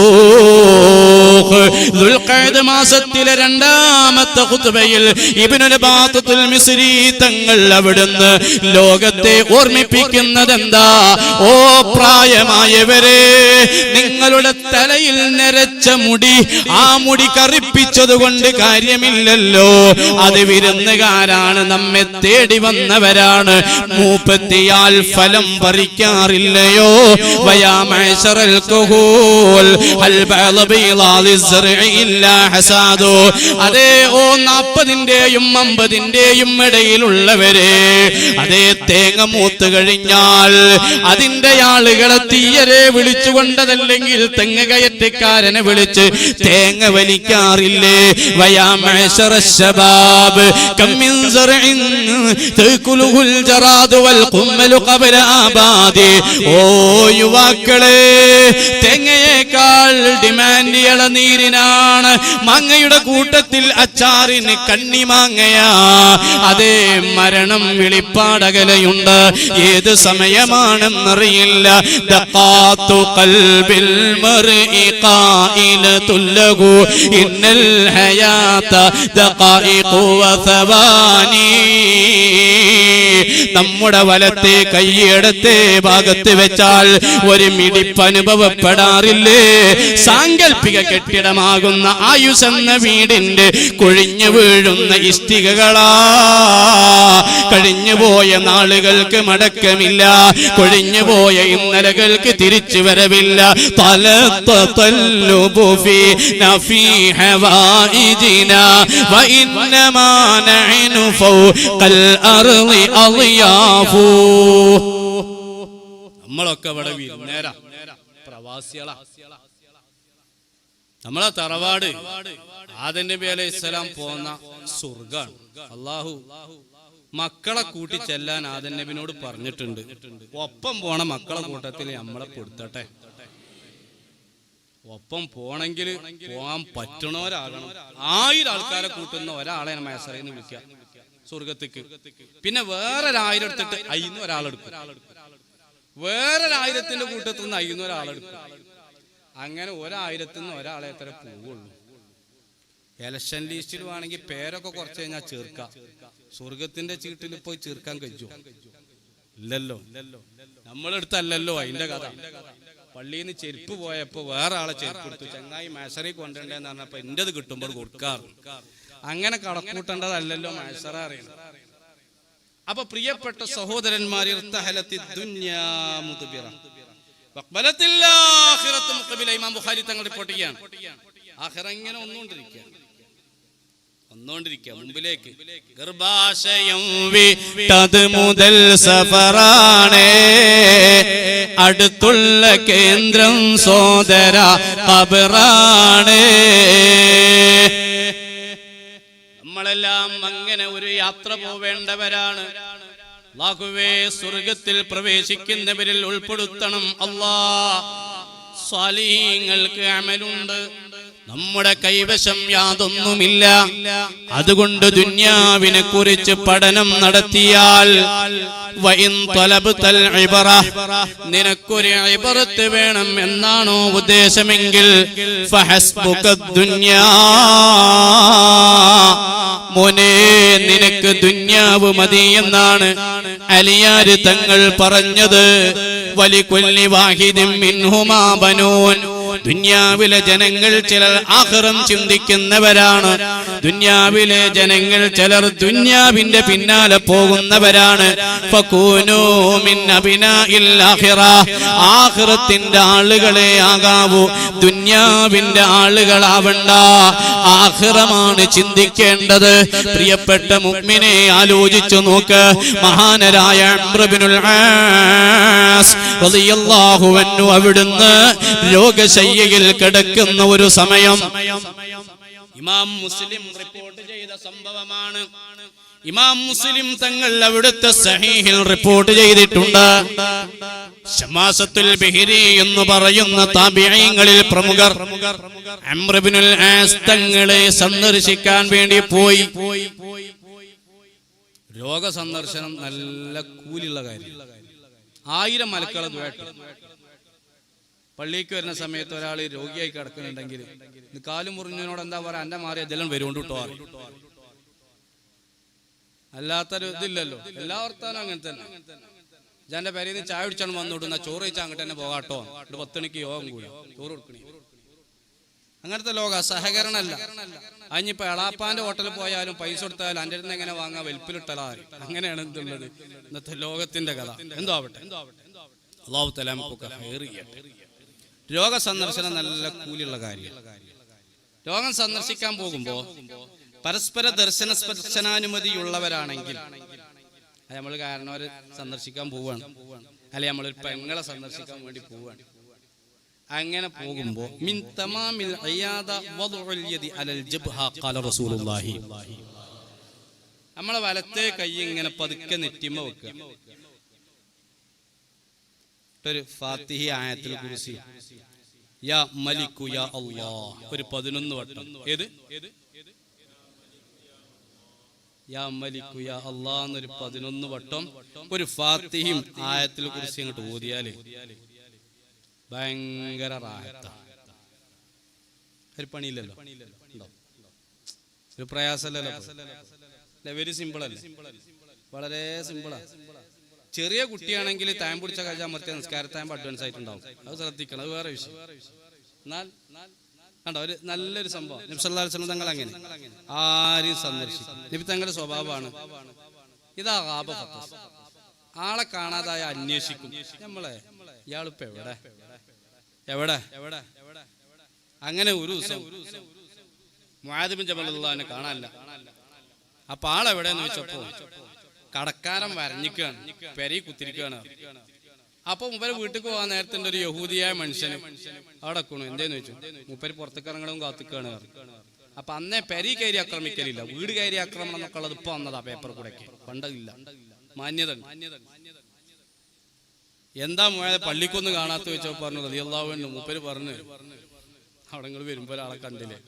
ദുൽഖഅദ് മാസത്തിലെ 2ാമത്തെ ഖുത്ബയിൽ ഇബ്നുൽ ബാത്തുൽ മിസ്രി തങ്ങൾ അവിടുന്ന് ലോകത്തെ ഓർമ്മിപ്പിക്കുന്നത് എന്താ? ഓ പ്രായമായവരെ, നിങ്ങളുടെ തലയിൽ നരച്ച മുടി, ആ മുടി കറുപ്പിച്ചതുകൊണ്ട് കാര്യമില്ലല്ലോ. അത് വിരുന്നുകാരാണ്, നമ്മെ തേടി വന്നവരാണ്. മൂപ്പത്തിയാൽ ഫലം പറിക്കാറില്ലയോ? വയാ മഅശറൽ ഖുഹൂൽ ഹൽ ബഅദ ബിലാദിസ് സർഇ ഇല്ലാ ഹസാദു. അതേ ഓ 40ന്റെയും 50ന്റെയും ഇടയിലുള്ളവരെ, അതേ തേങ്ങ മൂത്ത് കഴിഞ്ഞാൽ അതിന്റെ ആളുകളെ തീയരെ വിളിച്ചുകൊണ്ടതല്ലെങ്കിൽ തെങ്ങ് കയറ്റക്കാരനെ വിളിച്ച് തേങ്ങ വലിക്കാറില്ലേ? വയാ മഅശറശ് ശബാബ് കം മിൻ സർഇൻ തഅകുലുൽ ജറാദു വൽ ഖുമ്മലു ഖബല ആബാദി. ഓ യുവാക്കളെ, തേങ്ങയേക്കാൾ ഡിമാൻഡ് ഇളനീരിനാണ്. മാങ്ങയുടെ കൂട്ടത്തിൽ അച്ചാറിന് കണ്ണിമാങ്ങയാ. അതേ മരണം വിളിപ്പാടകലയുണ്ട്, ഏത് സമയമാണെന്നറിയില്ല. ദഖാത്തു ഖൽബിൽ മർഇ ഖായിലതുൽ ലഹു ഇന്നൽ ഹയാത ദഖായിഖു വസവാനി. നമ്മുടെ വലത്തെ കൈയിടത്തെ ഭാഗത്ത് വെച്ചാൽ ഒരു മിടിപ്പ് അനുഭവപ്പെടാറില്ലേ? സാങ്കല്പിക കെട്ടിടമാകുന്ന ആയുസ് എന്ന വീടിന്റെ കൊഴിഞ്ഞു വീഴുന്ന ഇഷ്ടികകളാ. കഴിഞ്ഞുപോയ നാളുകൾക്ക് മടക്കമില്ല, കൊഴിഞ്ഞുപോയ ഇന്നലകൾക്ക് തിരിച്ചു വരവില്ല. നമ്മളൊക്കെ ഇവിടെ വിരുന്നേരാ, പ്രവാസികളാ. നമ്മളെ തറവാട് ആദം നബി അലൈഹിസ്സലാം പോന്ന സ്വർഗാണ്. അല്ലാഹു മക്കളെ കൂട്ടി ചെല്ലാൻ ആദം നബിനോട് പറഞ്ഞിട്ടുണ്ട്. ഒപ്പം പോണ മക്കളെ കൂട്ടത്തിൽ നമ്മളെ കൊടുത്തട്ടെ. ഒപ്പം പോണെങ്കിൽ പോകാൻ പറ്റണവരാകണം. 1000 ആൾക്കാരെ കൂട്ടുന്ന ഒരാളെ മഅശറയിൽ വിളിക്കുക സ്വർഗത്തേക്ക്. പിന്നെ വേറെ 1000 എടുത്തിട്ട് 500 ഒരാളെടുക്കും. വേറെ 1000ന്റെ കൂട്ടത്തിൽ നിന്ന് 500 ഒരാളെടുക്കും. അങ്ങനെ 1000ത്തിൽ നിന്ന് ഒരാളെ എത്ര പോവുള്ളൂ. ഇലക്ഷൻ ലിസ്റ്റിൽ വേണമെങ്കിൽ പേരൊക്കെ കുറച്ച് കഴിഞ്ഞാൽ ചേർക്കാം. സ്വർഗത്തിന്റെ ചീട്ടിൽ പോയി ചേർക്കാൻ കഴിയോ? ഇല്ലല്ലോ. നമ്മളെടുത്തല്ലല്ലോ അതിന്റെ കഥ. പള്ളിയിൽ നിന്ന് ചെരുപ്പ് പോയപ്പോ വേറെ ആളെ ചെരുപ്പ് എടുത്തു. ചങ്ങായി മഅശറയിൽ കൊണ്ടുണ്ടെന്ന് പറഞ്ഞപ്പോ എന്റേത് കിട്ടുമ്പോൾ കൊടുക്കാറ്. അങ്ങനെ കടക്കൂട്ടേണ്ടതല്ലല്ലോ മഅശറ അറിയണം. അപ്പൊ പ്രിയപ്പെട്ട സഹോദരന്മാരെ, ഇമാം ബുഖാരി തങ്ങൾ റിപ്പോർട്ട് ചെയ്യാണ്, ആഖിറ ഇങ്ങനെ ഒന്നുകൊണ്ടിരിക്കുക മുമ്പിലേക്ക്. ഗർഭാശയം വിട്ടത് മുതൽ സഫറാണ്, അടുത്തുള്ള കേന്ദ്രം സോദര ഖബറാണ്. നമ്മളെല്ലാം അങ്ങനെ ഒരു യാത്ര പോവേണ്ടവരാണ്. അല്ലാഹുവേ, സ്വർഗത്തിൽ പ്രവേശിക്കുന്നവരിൽ ഉൾപ്പെടുത്തണം അല്ലാഹ്. സ്വാലിഹീങ്ങൾക്ക് അമലുണ്ട്, നമ്മുടെ കൈവശം യാതൊന്നുമില്ല. അതുകൊണ്ട് ദുന്യാവിനെ കുറിച്ച് പഠനം നടത്തിയാൽ നിനക്കൊരു ഇബറത്ത് വേണം എന്നാണോ ഉദ്ദേശമെങ്കിൽ മോനെ, നിനക്ക് ദുന്യാവ് മതി എന്നാണ് അലിയാര് തങ്ങൾ പറഞ്ഞത്. വലികുല്ലി വാഹിദിൻ മിൻഹുമാ ബനൂൻ. ദുന്യാവിലെ ജനങ്ങൾ ചിലർ ആഖിറം ചിന്തിക്കുന്നവരാണ്. ദുന്യാവിലെ ജനങ്ങൾ ചിലർ ദുന്യാവിന്റെ പിന്നാലെ പോകുന്നവരാണ്. ഫകൂനൂ മിൻ അബ്നാഇൽ ആഖിറ. ആഖിറത്തിന്റെ ആളുകളെ ആകാവൂ, ദുന്യാവിന്റെ ആളുകളാവണ്ട. ആഖിറമാണ് ചിന്തിക്കേണ്ടത്. പ്രിയപ്പെട്ട മുഅ്മിനെ, ആലോചിച്ചു നോക്ക്. മഹാനരായ അംർ ഇബ്നുൽ ആസ് റളിയല്ലാഹു അൻഹു അവിടുന്ന് രോഗശയ്യയിൽ കിടക്കുന്ന ഒരു സമയം, ഇമാം മുസ്ലിം റിപ്പോർട്ട് ചെയ്ത സംഭവമാണ്. ഇമാം മുസ്ലിം തങ്ങൾ അവിടുത്തെ സഹീഹിൽ റിപ്പോർട്ട് ചെയ്തിട്ടുണ്ട്. ശമാസത്തുൽ ബിഹ്രി എന്ന് പറയുന്ന താബിഈങ്ങളിൽ പ്രമുഖർ അംർ ഇബ്നുൽ ആസ് തങ്ങളെ സന്ദർശിക്കാൻ വേണ്ടി പോയി. രോഗസന്ദർശനം നല്ല കൂലിയുള്ള കാര്യം. 1000 മലക്കളെ ദുആട്ട്. പള്ളിക്ക് വരുന്ന സമയത്ത് ഒരാൾ രോഗിയായി കിടക്കുന്നുണ്ടെങ്കിൽ കാല് മുറിഞ്ഞതിനോട് എന്താ പറയാ, എന്റെ മാറിയ ജലം വരുകൊണ്ട് കിട്ടോ. അല്ലാത്തൊരു ഇതില്ലല്ലോ. എല്ലാ വർത്താനും അങ്ങനെ തന്നെ. എന്റെ പേരിൽ നിന്ന് ചായ കുടിച്ചാണ് വന്നോട്ടുന്ന ചോറ് കഴിച്ചാൽ അങ്ങോട്ട് തന്നെ പോകാട്ടോ. 10 മണിക്ക് യോഗം കൂടി ചോറ് കൊടുക്കണേ. അങ്ങനത്തെ ലോക സഹകരണമല്ല. അതിനിപ്പോ എളാപ്പാന്റെ ഹോട്ടലിൽ പോയാലും പൈസ കൊടുത്താലും എൻ്റെ അടുത്ത് എങ്ങനെ വാങ്ങാൻ വെൽപ്പിലിട്ടലാ. അങ്ങനെയാണ് എന്തുള്ളത് ഇന്നത്തെ ലോകത്തിന്റെ കഥ. എന്തോ ആവട്ടെ, അല്ലാഹു തആല നമുക്കൊക്കെ ഹൈർ ചെയ്യട്ടെ. രോഗസന്ദർശനം നല്ല കൂലിയുള്ള കാര്യം. രോഗം സന്ദർശിക്കാൻ പോകുമ്പോ പരസ്പര ദർശന സ്പർശനാനുമതിയുള്ളവരാണെങ്കിൽ നമ്മൾ കാരണവരെ സന്ദർശിക്കാൻ പോവാണ്, അല്ലെ നമ്മളൊരു പെങ്ങളെ സന്ദർശിക്കാൻ വേണ്ടി പോവാണ്. അങ്ങനെ പോകുമ്പോ മിൻ തമാമിൽ ഇയാദ വദ്ഉൽ യദി അലൽ ജബ്ഹ ഖാല റസൂലുള്ളാഹി, നമ്മളെ വലത്തെ കൈ ഇങ്ങനെ പതുക്കെ നെറ്റിമ വെക്കുക. ഒരു ഫാത്തിഹ ആയത്തുൽ കുർസി യാ മലിക്കു യാ അല്ലാഹ് ഒരു 11 വട്ടം. ഏത് യാ മലിക്കു യാ അല്ലാഹ് എന്നൊരു 11 വട്ടം ഒരു ഫാത്തിഹയും ആയത്തുൽ കുർസി അങ്ങോട്ട് ഓതിയാല് ഭയങ്കര റാഹത്ത. ഒരു പണിയില്ലല്ലോ, ഒരു പ്രയാസമല്ലല്ലോ. വെരി സിമ്പിൾ അല്ലേ, വളരെ സിമ്പിളാ. ചെറിയ കുട്ടിയാണെങ്കിൽ താൻ പിടിച്ച കഴിച്ചാൽ മറ്റേ നിസ്കാരത്താകുമ്പോൾ അഡ്വാൻസ് ആയിട്ടുണ്ടാവും. അത് ശ്രദ്ധിക്കണം, അത് വേറെ വിഷയം. എന്നാൽ കണ്ടോ ഒരു നല്ലൊരു സംഭവം. നബി സല്ലല്ലാഹു അലൈഹി വസല്ലം തങ്ങൾ അങ്ങനെ ആരെയും സന്ദർശിക്കും. നബി തങ്ങളുടെ സ്വഭാവമാണ് ഇതാ ആളെ കാണാതായ അന്വേഷിക്കും. നമ്മളെ ഇയാളിപ്പോ എവിടെ എവിടെ എവിടെ അങ്ങനെ ഒരു ദിവസം മുആദ് ബിൻ ജബൽ റളിയല്ലാഹു കാണാനില്ല. അപ്പൊ ആളെവിടെന്ന് വെച്ചപ്പോ കടക്കാരൻ വരഞ്ഞിക്കാണ്, പെരി കുത്തിരിക്കുകയാണ്. അപ്പൊ മൂപ്പര് വീട്ടിൽ പോകാൻ നേരത്തെ ഒരു യഹൂദിയായ മനുഷ്യന് അവിടെ കൊണു എന്തേന്ന് വെച്ചു. മൂപ്പര് പുറത്തേക്ക് ഇറങ്ങണവും കാത്തിക്കാണ്. അപ്പൊ അന്നേ പെരി കയറി ആക്രമിക്കലില്ല, വീട് കയറി ആക്രമണം എന്നൊക്കെ ഉള്ളത് ഇപ്പൊ വന്നതാ. പേപ്പർ കൂടെ പണ്ടില്ല, മാന്യത. എന്താ മോയെ പള്ളിക്കൊന്ന് കാണാത്ത വെച്ചോ പറഞ്ഞു റളിയല്ലാഹു അൻഹു. മൂപ്പര് പറഞ്ഞു അവിടെ നിങ്ങൾ വരുമ്പോ ഒരാളെ കണ്ടില്ലേ,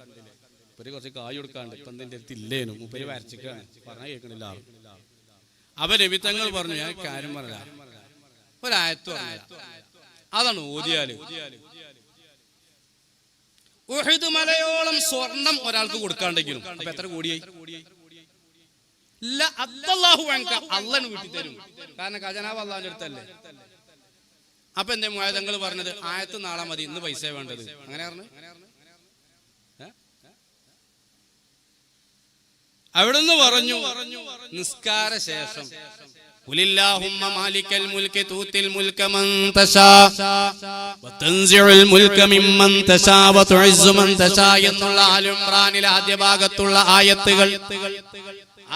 മൂപ്പര് കുറച്ച് കായ് കൊടുക്കാണ്ട് ഇപ്പൊ എന്റെ അടുത്ത് ഇല്ലേനു. മൂപ്പര് വരച്ചിക്കാണ്, പറഞ്ഞാൽ കേൾക്കണില്ല ആൾ. അപ്പൊ നബി തങ്ങൾ പറഞ്ഞു ഞാൻ കാര്യം പറഞ്ഞ ഒരായത്ത് പറഞ്ഞ അതാണ് ഓതിയാല് ഉഹദ് മലയോളം സ്വർണം ഒരാൾക്ക് കൊടുക്കാണ്ടെങ്കിലും അപ്പൊ എത്ര കോടിയായി? അള്ളാഹു വീട്ടി തരും, കാരണം ഖജനാവ് അള്ളാഹിന്റെ അടുത്തല്ലേ. അപ്പൊ എന്റെ മുആദ് പറഞ്ഞത് ആയത്ത് നാളെ മതി, ഇന്ന് പൈസ വേണ്ടത്. അങ്ങനെ പറഞ്ഞു. അവിടുന്ന് പറഞ്ഞു നിസ്കാര ശേഷം ഖുലില്ലാഹുമ്മ മാലിക്കൽ മുൽകി തൂതിൽ മുൽക മൻ തശാ വതൻസിഉൽ മുൽക മിമ്മൻ തശാ വതുഇസ്സു മൻ തശാ എന്നുള്ള ആൽ ഇംറാനിലെ ആദ്യ ഭാഗത്തുള്ള ആയത്തുകൾ.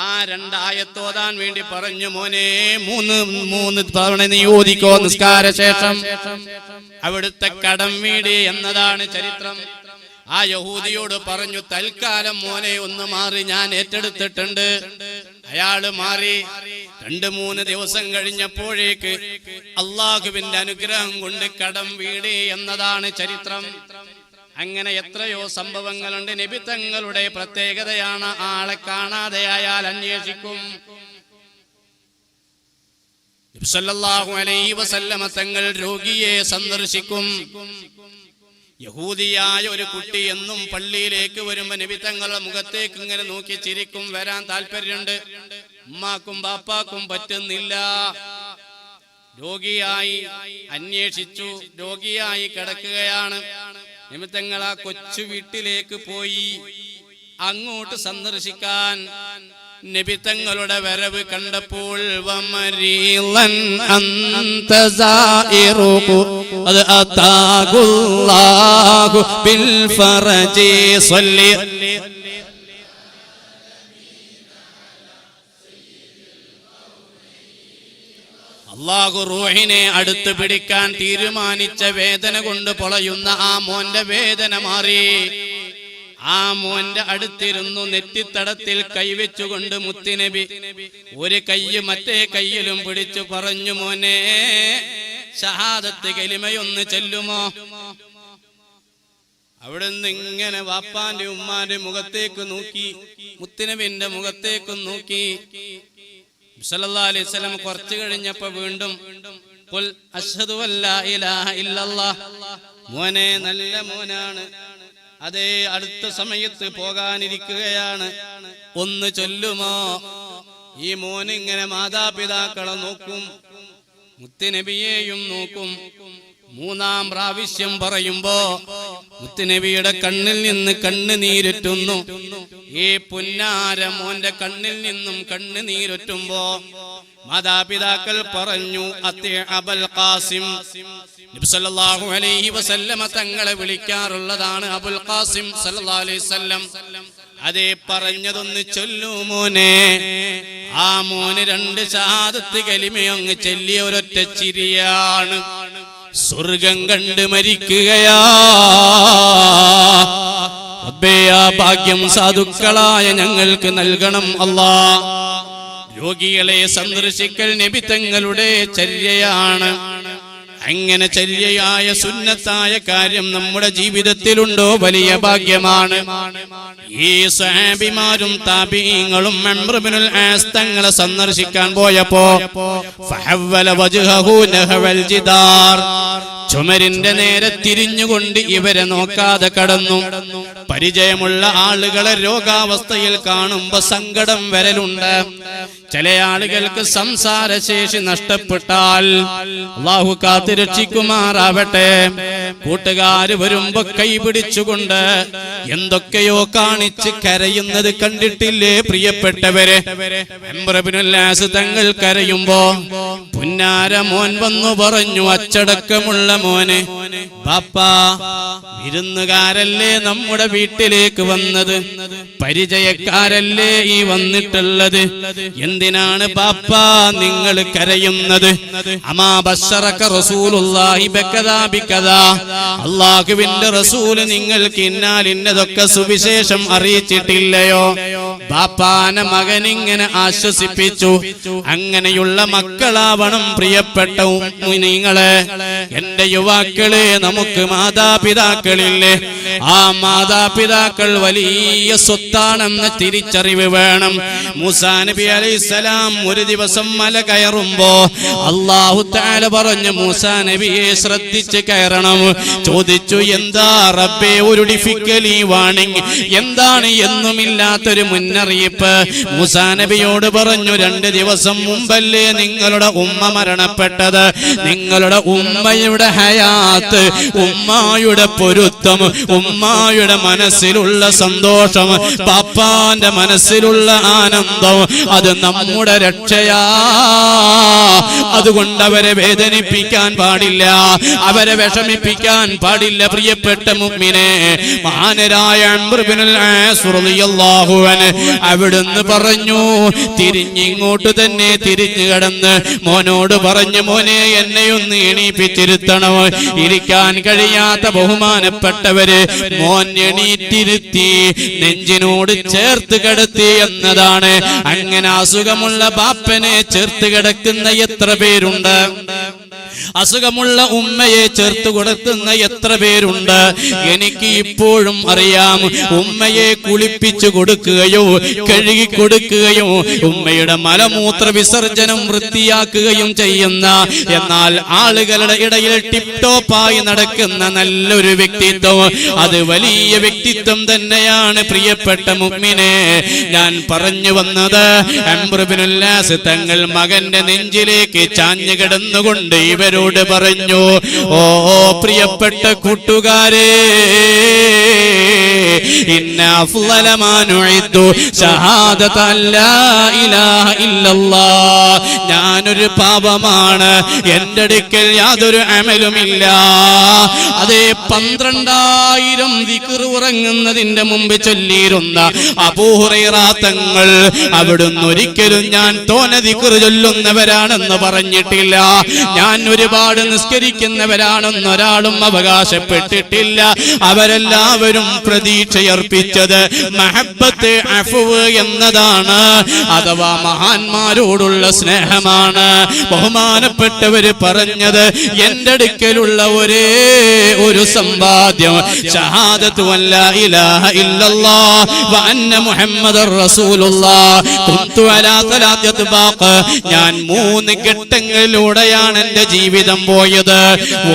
ആ 2 ആയത്ത് ഓതാൻ വേണ്ടി പറഞ്ഞു. മോനെ 3 തവണ നീ ഓതിക്കോ നിസ്കാര ശേഷം. അവിടുത്തെ കടം വീട് എന്നതാണ് ചരിത്രം. ആ യഹൂദിയോട് പറഞ്ഞു തൽക്കാലം മോനെ ഒന്ന് മാറി, ഞാൻ ഏറ്റെടുത്തിട്ടുണ്ട്. അയാള് മാറി. 2-3 ദിവസം കഴിഞ്ഞപ്പോഴേക്ക് അള്ളാഹുവിന്റെ അനുഗ്രഹം കൊണ്ട് കടം വീട് എന്നതാണ് ചരിത്രം. അങ്ങനെ എത്രയോ സംഭവങ്ങളുണ്ട്. നബി തങ്ങളുടെ പ്രത്യേകതയാണ് ആളെ കാണാതെയായാൽ അന്വേഷിക്കും. നബി സല്ലല്ലാഹു അലൈഹി വസല്ലമ തങ്ങൾ രോഗിയെ സന്ദർശിക്കും. യഹൂദിയായ ഒരു കുട്ടി എന്നും പള്ളിയിലേക്ക് വരുമ്പോ നബി തങ്ങളുടെ മുഖത്തേക്ക് ഇങ്ങനെ നോക്കി ചിരിക്കും. വരാൻ താല്പര്യമുണ്ട്, ഉമ്മാക്കും ബാപ്പാക്കും പറ്റുന്നില്ല. രോഗിയായി അന്വേഷിച്ചു, രോഗിയായി കിടക്കുകയാണ്. നബി തങ്ങൾ ആ കൊച്ചു വീട്ടിലേക്ക് പോയി. അങ്ങോട്ട് സന്ദർശിക്കാൻ നബി തങ്ങളുടെ വരവ് കണ്ടപ്പോൾ വമരീളൻ അൻത സായിറുകു അത് അതാഖുല്ലാഹു ബിൽ ഫറജി സ്വല്ലി. അല്ലാഹു റൂഹിനെ അടുത്ത് പിടിക്കാൻ തീരുമാനിച്ച വേദന കൊണ്ട് പൊളയുന്ന ആ മോന്റെ വേദന മാറി. ആ ആ മോന്റെ അടുത്തിരുന്നു. നെറ്റിത്തടത്തിൽ കൈവച്ചുകൊണ്ട് മുത്തുനബി ഒരു കൈ മറ്റേ കൈയിലും പിടിച്ചു പറഞ്ഞു, മോനെ ഷഹാദത്ത് കലിമയൊന്ന് ചൊല്ലുമോ? അവിടുന്ന് ഇങ്ങനെ വാപ്പാന്റെ ഉമ്മാന്റെ മുഖത്തേക്ക് നോക്കി, മുത്തുനബിന്റെ മുഖത്തേക്ക് നോക്കി. സല്ലല്ലാഹു അലൈഹി വസല്ലം കുറച്ചു കഴിഞ്ഞപ്പോ വീണ്ടും ഖുൽ അശ്ഹദു അല്ലാ ഇലാഹ ഇല്ലല്ലാഹ്. മോനെ നല്ല മോനാണ്, അതേ അടുത്ത സമയത്ത് പോകാനിരിക്കുകയാണ്, ഒന്ന് ചൊല്ലുമോ? ഈ മോൻ ഇങ്ങനെ മാതാപിതാക്കളെ നോക്കും, മുത്തുനബിയെയും നോക്കും. മൂന്നാം പ്രാവശ്യം പറയുമ്പോ മുത്തുനബിയുടെ കണ്ണിൽ നിന്ന് കണ്ണുനീരൊറ്റുന്നു. ഈ പുന്നാര മോന്റെ കണ്ണിൽ നിന്നും കണ്ണുനീരൊറ്റുമ്പോ മാതാപിതാക്കൾ പറഞ്ഞു, അത്തി അബൽ ഖാസിം. നബി സല്ലല്ലാഹു അലൈഹി വസല്ലമ തങ്ങളെ വിളിക്കാറുള്ളതാണ് അബുൽ ഖാസിം സല്ലല്ലാഹു അലൈഹി വസല്ലം. അതേ പറഞ്ഞതൊന്ന് ചൊല്ലൂ മോനെ. ആ മോന് രണ്ട് ഷഹാദത്ത് കലിമയങ്ങ് ചൊല്ലിയ ഒരൊറ്റ ചിരിയാണ്. സ്വർഗം കണ്ട് മരിക്കുകയാ. റബ്ബേ, ആ ഭാഗ്യം സാധുക്കളായ ഞങ്ങൾക്ക് നൽകണം അല്ലാ. രോഗികളെ സന്ദർശിക്കൽ നബി തങ്ങളുടെ ചര്യയാണ്. അങ്ങനെ ചര്യയായ സുന്നത്തായ കാര്യം നമ്മുടെ ജീവിതത്തിലുണ്ടോ? വലിയ ഭാഗ്യമാണ്. ഈ സ്വഹാബിമാരും താബീങ്ങളും അംർ ഇബ്നുൽ ആസ് തങ്ങളെ സന്ദർശിക്കാൻ പോയപ്പോ ഫഹവല വജ്ഹഹു നഹവൽ ജിദാർ, ചുമരിന്റെ നേരെ തിരിഞ്ഞുകൊണ്ട് ഇവരെ നോക്കാതെ കടന്നു. പരിചയമുള്ള ആളുകളെ രോഗാവസ്ഥയിൽ കാണുമ്പോ സങ്കടം വരലുണ്ട്. ചില ആളുകൾക്ക് സംസാരശേഷി നഷ്ടപ്പെട്ടാൽ അല്ലാഹു കാത്തുരക്ഷിക്കുമാറാവട്ടെ. കൂട്ടുകാര് വരുമ്പോ കൈപിടിച്ചുകൊണ്ട് എന്തൊക്കെയോ കാണിച്ച് കരയുന്നത് കണ്ടിട്ടില്ലേ പ്രിയപ്പെട്ടവരെ? അംർ ഇബ്നുൽ ആസ് തങ്ങൾ കരയുമ്പോ പുന്നാര മോൻ വന്നു പറഞ്ഞു, അച്ചടക്കമുള്ള മോനെ, ബാപ്പാ വിരുന്നുകാരല്ലേ നമ്മുടെ വീട്ടിലേക്ക് വന്നത്, പരിചയക്കാരല്ലേ ഈ വന്നിട്ടുള്ളത്, എന്തിനാണ് ബാപ്പാ നിങ്ങൾ കരയുന്നത്? അമാ ബശറക റസൂലുള്ളാഹി ബകദാ ബികദാ, അല്ലാഹുവിന്റെ റസൂൽ നിങ്ങൾക്ക് ഇന്നതൊക്കെ സുവിശേഷം അറിയിച്ചിട്ടില്ലയോ? ബാപ്പാന മകനിങ്ങനെ ആശ്വസിപ്പിച്ചു. അങ്ങനെയുള്ള മക്കളാവണം പ്രിയപ്പെട്ട മുഅ്മിനീങ്ങളെ. എന്റെ യുവാക്കളെ, നമുക്ക് മാതാപിതാക്കളില്ലേ? ആ മാതാപിതാക്കൾ വലിയ സ്വത്താണെന്ന തിരിച്ചറിവ് വേണം. മൂസാ നബി അലൈഹിസ്സലാം ഒരു ദിവസം മല കയറുമ്പോ അല്ലാഹു തആല പറഞ്ഞു, മൂസാ നബിയെ ശ്രദ്ധിച്ച് കയറണം. ചോദിച്ചു, എന്താ റബ്ബേ ഒരു ഡിഫിക്കലി വാണിംഗ്, എന്താണ് എന്നുമില്ലാത്തൊരു മുന്നറിയിപ്പ്? മൂസാ നബിയോട് പറഞ്ഞു, 2 ദിവസം മുമ്പല്ലേ നിങ്ങളുടെ ഉമ്മ മരണപ്പെട്ടത്, നിങ്ങളുടെ ഉമ്മയുടെ ഹയാത്ത്, ഉമ്മായുടെ പൊരുത്തം, ഉമ്മായുടെ മനസ്സിലുള്ള സന്തോഷം, പാപ്പാന്റെ മനസ്സിലുള്ള ആനന്ദം, അത് നമ്മുടെ രക്ഷയാ. അതുകൊണ്ട് അവരെ വേദനിപ്പിക്കാൻ പാടില്ല, അവരെ വിഷമിപ്പിക്കാൻ പാടില്ല. പ്രിയപ്പെട്ട മുഅ്മിനേ, മഹാനരായ അംർ ഇബ്നുൽ ആസ് റളിയല്ലാഹു അൻഹു അവിടുന്ന് പറഞ്ഞു, തിരിഞ്ഞിങ്ങോട്ട് തന്നെ തിരിഞ്ഞു കടന്ന് മോനോട് പറഞ്ഞു, മോനെ എന്നെയൊന്ന് എണീപ്പിച്ചിരുത്തണം. ഇരിക്കാൻ കഴിയാത്ത ബഹുമാനപ്പെട്ടവര് മോൻ എണീറ്റിരുത്തി നെഞ്ചിനോട് ചേർത്ത് കിടത്തി എന്നതാണ്. അങ്ങനെ അസുഖമുള്ള ബാപ്പനെ ചേർത്ത് കിടക്കുന്ന എത്ര പേരുണ്ട്? അസുഖമുള്ള ഉമ്മയെ ചേർത്ത് കൊടുക്കുന്ന എത്ര പേരുണ്ട്? എനിക്ക് ഇപ്പോഴും അറിയാം. ഉമ്മയെ കുളിപ്പിച്ചു കൊടുക്കുകയോ കഴുകി കൊടുക്കുകയോ ഉമ്മയുടെ മലമൂത്ര വിസർജനം വൃത്തിയാക്കുകയും ചെയ്യുന്ന, എന്നാൽ ആളുകളുടെ ഇടയിൽ ടിപ് ടോപ്പായി നടക്കുന്ന നല്ലൊരു വ്യക്തിത്വം, അത് വലിയ വ്യക്തിത്വം തന്നെയാണ്. പ്രിയപ്പെട്ട മുഅ്മിനേ, ഞാൻ പറഞ്ഞു വന്നത്, അംർ ഇബ്നുൽ ആസ് തങ്ങൾ മകന്റെ നെഞ്ചിലേക്ക് ചാഞ്ഞു കിടന്നുകൊണ്ട് ഇവരോട് പറഞ്ഞു, ഓ പ്രിയപ്പെട്ട കൂട്ടുകാരെ, ഇന്ന അഫ്ളല മാ നുഇദു ഷഹാദത അല്ലാ ഇലാഹ ഇല്ലല്ലാഹ്. ഞാനൊരു പാപമാണ്, എന്റെ അടുക്കൽ യാതൊരു അമലുമില്ല. അതേ 12,000 ദിക്ർ ഉറങ്ങുന്നതിന്റെ മുമ്പ് ചൊല്ലിയിരുന്ന അബൂ ഹുറൈറ തങ്ങൾ അവിടുന്ന് ഒരിക്കലും ഞാൻ തോനെ ദിക്ർ ചൊല്ലുന്നവരാണെന്ന് പറഞ്ഞിട്ടില്ല. ഞാൻ ഒരുപാട് നിസ്കരിക്കുന്നവരാണെന്നൊരാളും അവകാശപ്പെട്ടിട്ടില്ല. അവരെല്ലാവരും പ്രതീക്ഷയർപ്പിച്ചത് മഹബ്ബത്ത് അഫ്വ് എന്നതാണ്, അഥവാ മഹാന്മാരോടുള്ള സ്നേഹമാണ്. ബഹുമാനപ്പെട്ടവര് പറഞ്ഞത് എന്റെ അടുക്കലുള്ള ഒരേ ഒരു സമ്പാദ്യം ഷഹാദത്തു അല്ലാ ഇലാഹ ഇല്ലല്ലാഹ് വ അന്ന മുഹമ്മദർ റസൂലുള്ളാഹ് കുന്തു അലാ സലാത്ത് ബാഖ്. ഞാൻ 3 ഘട്ടങ്ങളിലൂടെയാണ് എന്റെ ജീവിതം പോയത്.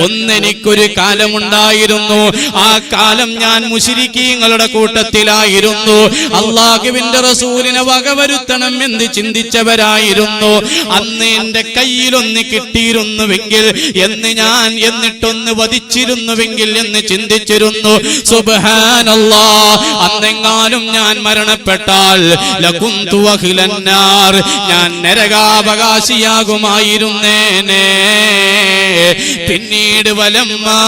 ഒന്നെനിക്കൊരു കാലമുണ്ടായിരുന്നു, ആ കാലം ഞാൻ മുശ്രിക്കീങ്ങളുടെ കൂട്ടത്തിലായിരുന്നു. അല്ലാഹുവിന്റെ റസൂലിനെ വകവരുത്തണം എന്ന് ചിന്തിച്ചവരായിരുന്നു. അന്ന് എന്റെ കയ്യിലൊന്ന് കിട്ടിയിരുന്നുവെങ്കിൽ എന്ന് ഞാൻ എന്നിട്ടൊന്ന് വധിച്ചിരുന്നുവെങ്കിൽ എന്ന് ചിന്തിച്ചിരുന്നു. സുബ്ഹാനല്ലാഹ്, അന്നെങ്ങാനും ഞാൻ മരണപ്പെട്ടാൽ ലകുന്തു അഖിലന്നാർ, ഞാൻ നരകാവകാശിയാകുമായിരുന്നേനെ. പിന്നീട് വലമ്മാ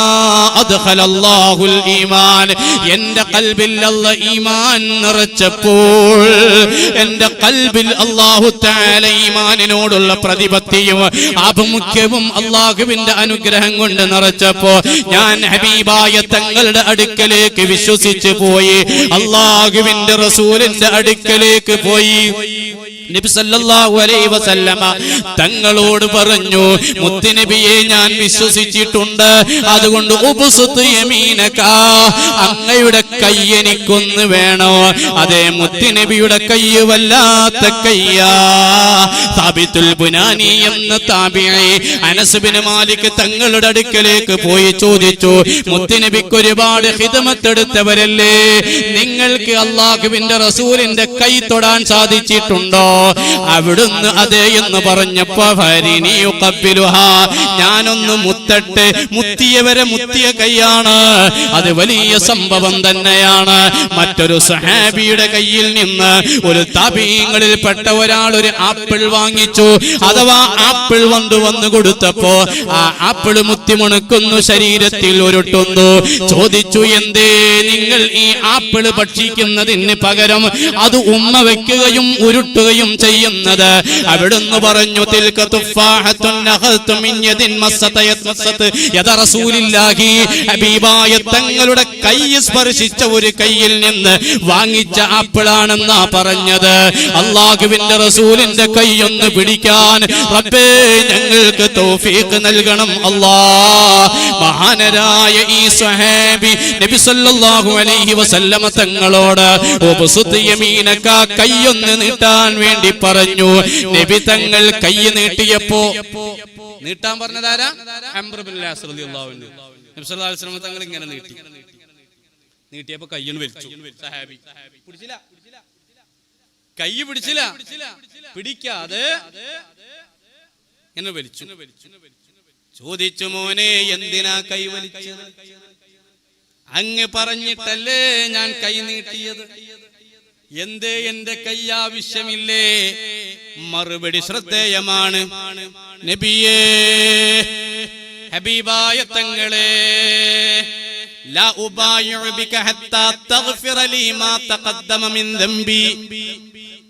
അദ്ഖലല്ലാഹുൽ ഈമാൻ, എന്റെ ഖൽബിൽ അല്ലാഹ് ഈമാൻ നിറച്ചപ്പോൾ, എന്റെ ഖൽബിൽ അല്ലാഹു തആല ഈമാനിനോടുള്ള പ്രതിപത്തിയും ആഭിമുഖ്യവും അല്ലാഹുവിന്റെ അനുഗ്രഹം കൊണ്ട് നിറച്ചപ്പോ ഞാൻ ഹബീബായ തങ്ങളുടെ അടുക്കലേക്ക് വിശ്വസിച്ചു പോയി. അല്ലാഹുവിന്റെ റസൂലിന്റെ അടുക്കലേക്ക് പോയി. നബി സല്ലല്ലാഹു അലൈഹി വസല്ലമ തങ്ങളോട് പറഞ്ഞു, മുത്തുനബിയെ ഞാൻ വിശ്വസിച്ചിട്ടുണ്ട്, അതുകൊണ്ട് ഉബ്സുത് യമീനക, അങ്ങയുടെ കൈ എനിക്കൊന്ന് വേണോ? അതേ, മുത്തുനബിയുടെ കൈ വല്ലാത്ത കയ്യാ. സാബിത്തുൽ ബുനാനി എന്ന താബിഈ അനസ് ബിൻ മാലിക് തങ്ങളുടെ അടുക്കലേക്ക് പോയി ചോദിച്ചു, മുത്തുനബിക്ക് ഒരുപാട് ഖിദ്മത്ത് എടുത്തവരല്ലേ, നിങ്ങൾക്ക് അല്ലാഹുവിന്റെ റസൂലിന്റെ കൈ തൊടാൻ സാധിച്ചിട്ടുണ്ടോ? അവിടുന്ന് അതേ എന്ന് പറഞ്ഞപ്പോ ഫരിനി യുഖബ്ബിലുഹാ, ഞാനൊന്ന് മുത്തട്ടെ. മുത്തിയവരെ മുത്തിയ കൈയാണ്, അത് വലിയ സംഭവം തന്നെയാണ്. മറ്റൊരു സഹാബിയുടെ കയ്യിൽ നിന്ന് ഒരു താബീങ്ങളിൽ ഒരാൾ ഒരു ആപ്പിൾ വാങ്ങിച്ചു, അഥവാ ആപ്പിൾ വന്നു കൊടുത്തപ്പോ ആ ആപ്പിൾ മുത്തിമുണുക്കുന്നു, ശരീരത്തിൽ ഉരുട്ടുന്നു. ചോദിച്ചു, എന്തേ നിങ്ങൾ ഈ ആപ്പിൾ ഭക്ഷിക്കുന്നതിന് പകരം അത് ഉമ്മ വെക്കുകയും ഉരുട്ടുകയും ചെയ്യുന്നത്? അവിടുന്ന് പറഞ്ഞു, തിൽക തുഫാഹത്തുൻ നഖത്തു മിൻ യദിൻ മസ്സത യദ റസൂലില്ലാഹി, ഹബീബായ തങ്ങളുടെ കൈ സ്പർശിച്ച ഒരു കൈയിൽ നിന്ന് വാങ്ങിച്ച ആപ്പിളാണെന്നാ പറഞ്ഞത്. അല്ലാഹുവിന്റെ റസൂലിന്റെ കൈ ഒന്ന് പിടിക്കാൻ റബ്ബേ ഞങ്ങൾക്ക് തൗഫീഖ് നൽകണം അല്ലാഹ്. മഹാനരായ ഈ സ്വഹാബി നബി സല്ലല്ലാഹു അലൈഹി വസല്ലമ തങ്ങളോട് ഉബ്സുത് യമീനക, കൈയൊന്ന് നീട്ടാൻ വേണ്ടി പറഞ്ഞു. നബി തങ്ങൾ കൈ നീട്ടിയപ്പോ, നീട്ടാൻ പറഞ്ഞതാരാ? അംർ ബിൻ അസ് റളിയല്ലാഹു അൻഹു. നബി സല്ലല്ലാഹു അലൈഹി വസല്ലം തങ്ങൾ ഇങ്ങനെ നീട്ടിയപ്പോ കയ്യൊന്ന് വലിച്ചു. സഹാബി പിടിച്ചില്ല, കൈ പിടിച്ചില്ല, പിടിക്കാതെ ഇങ്ങനെ വലിച്ചു. ചോദിച്ചു, മോനെ എന്തിനാ കൈ വലിച്ചത്? അങ്ങ് പറഞ്ഞിട്ടല്ലേ ഞാൻ കൈ നീട്ടിയത്, എന്തേ എന്റെ കൈ ആവശ്യമില്ലേ? മറുപടി ശ്രദ്ധേയമാണ്. നബിയേ, ഹബീബായ തങ്ങളെ, ലാ ഉബായിഉ ബിക ഹത്താ തഗ്ഫിറ ലീ മാ തഖദ്ദമ മിൻ ദംബി,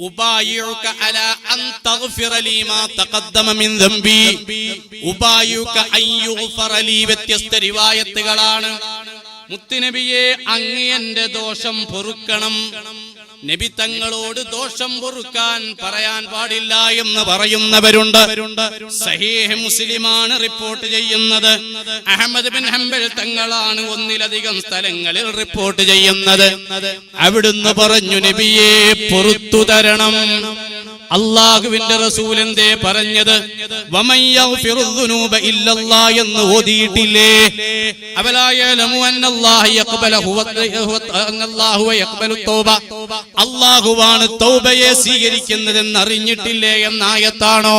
ഉബായിഉക അലാ അൻ തഗ്ഫിറ ലീ മാ തഖദ്ദമ മിൻ ദംബി, ഉബായിഉക അൻ യുഗ്ഫറ ലീ. വ്യത്യസ്ത റിവായത്തുകളാണ്. മുത്തുനബിയെ, അങ്ങ് എന്റെ ദോഷം പൊറുക്കണം. നബി തങ്ങളോട് ദോഷം പൊറുക്കാൻ പറയാൻ പാടില്ല എന്ന് പറയുന്നവരുണ്ട്. സഹീഹ് മുസ്ലിമാണ് റിപ്പോർട്ട് ചെയ്യുന്നത്. അഹ്മദ് ബിൻ ഹംബൽ തങ്ങളാണ് ഒന്നിലധികം സ്ഥലങ്ങളിൽ റിപ്പോർട്ട് ചെയ്യുന്നത്. അവിടുന്ന് പറഞ്ഞു, നബിയെ പൊറുത്തു തരണം. അല്ലാഹുവിന്റെ റസൂൽ എന്തേ പറഞ്ഞത്? വമൻ യഗ്ഫിറുദ്ദുനൂബ ഇല്ലല്ലാഹ് എന്ന് ഓതിയിട്ടില്ലേ? അവലാ യഅലമു അന്നല്ലാഹു യഖ്ബലഹു അന്നല്ലാഹു യഖ്ബലു തൗബ, അല്ലാഹുവാണ് തൗബയെ സ്വീകരിക്കുന്നതെന്ന് അറിഞ്ഞിട്ടില്ലേ എന്ന ആയത്താണോ?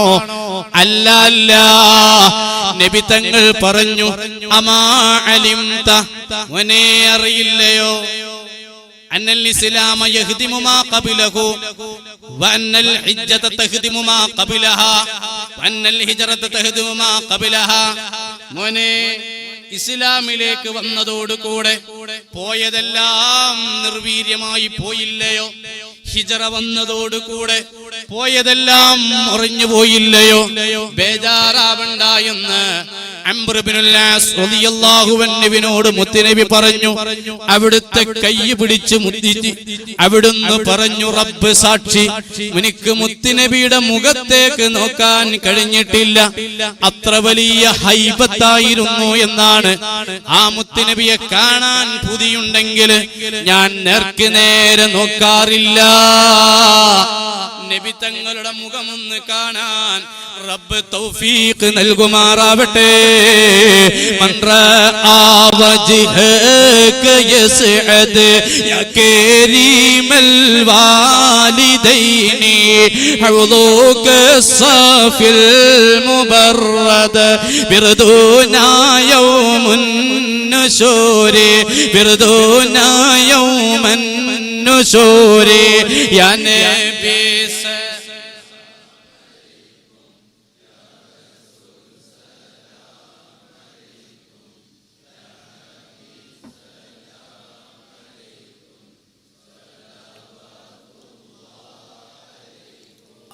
അല്ല അല്ല. നബി തങ്ങൾ പറഞ്ഞു, അമാ അലിംത, മോനെ അറിയില്ലയോ? അന്നൽ ഇസ്ലാമ യഹ്ദിമു മാ ഖബലഹു വഅന്നൽ ഹിജ്ജത തഹ്ദിമു മാ ഖബലഹാ വഅന്നൽ ഹിജ്റത തഹ്ദിമു മാ ഖബലഹാ. മോനെ, ഇസ്ലാമിലേക്ക് വന്നതോടുകൂടെ പോയതെല്ലാം നിർവീര്യമായി പോയില്ലയോ? ഹിജ്റ വന്നതോടുകൂടെ പോയതെല്ലാം മുറിഞ്ഞു പോയില്ലയോ? ബേജാറാവണ്ട എന്ന് അംർ ഇബ്നുൽ ആസ് റളിയല്ലാഹു അൻഹുവിനോട് മുത്തുനബി പറഞ്ഞു. അവിടുത്തെ കൈ പിടിച്ച് മുത്തിച്ച് അവിടുന്ന് പറഞ്ഞു, റബ്ബ് സാക്ഷി, എനിക്ക് മുത്തുനബിയുടെ മുഖത്തേക്ക് നോക്കാൻ കഴിഞ്ഞിട്ടില്ല. അത്ര വലിയ ഹൈബത്തായിരുന്നു എന്നാണ്. ആ മുത്തുനബിയെ കാണാൻ പൂതിയുണ്ടെങ്കിൽ ഞാൻ നേർക്ക് നേരെ നോക്കാറില്ല. നബി തങ്ങളുടെ മുഖമൊന്ന് കാണാൻ റബ്ബ് തൗഫീഖ് നൽകുമാറാവട്ടെ. മൻ റആ വജ്ഹക യസ്അദ് യാ കരീമൽ വാലിദൈനി ഹൗദുക സഫിൽ മുബറദ് ബിർദുനാ യൗമുൻ നുശൂരി ബിർദുനാ യൗമൻ നുശൂരി യാ നബി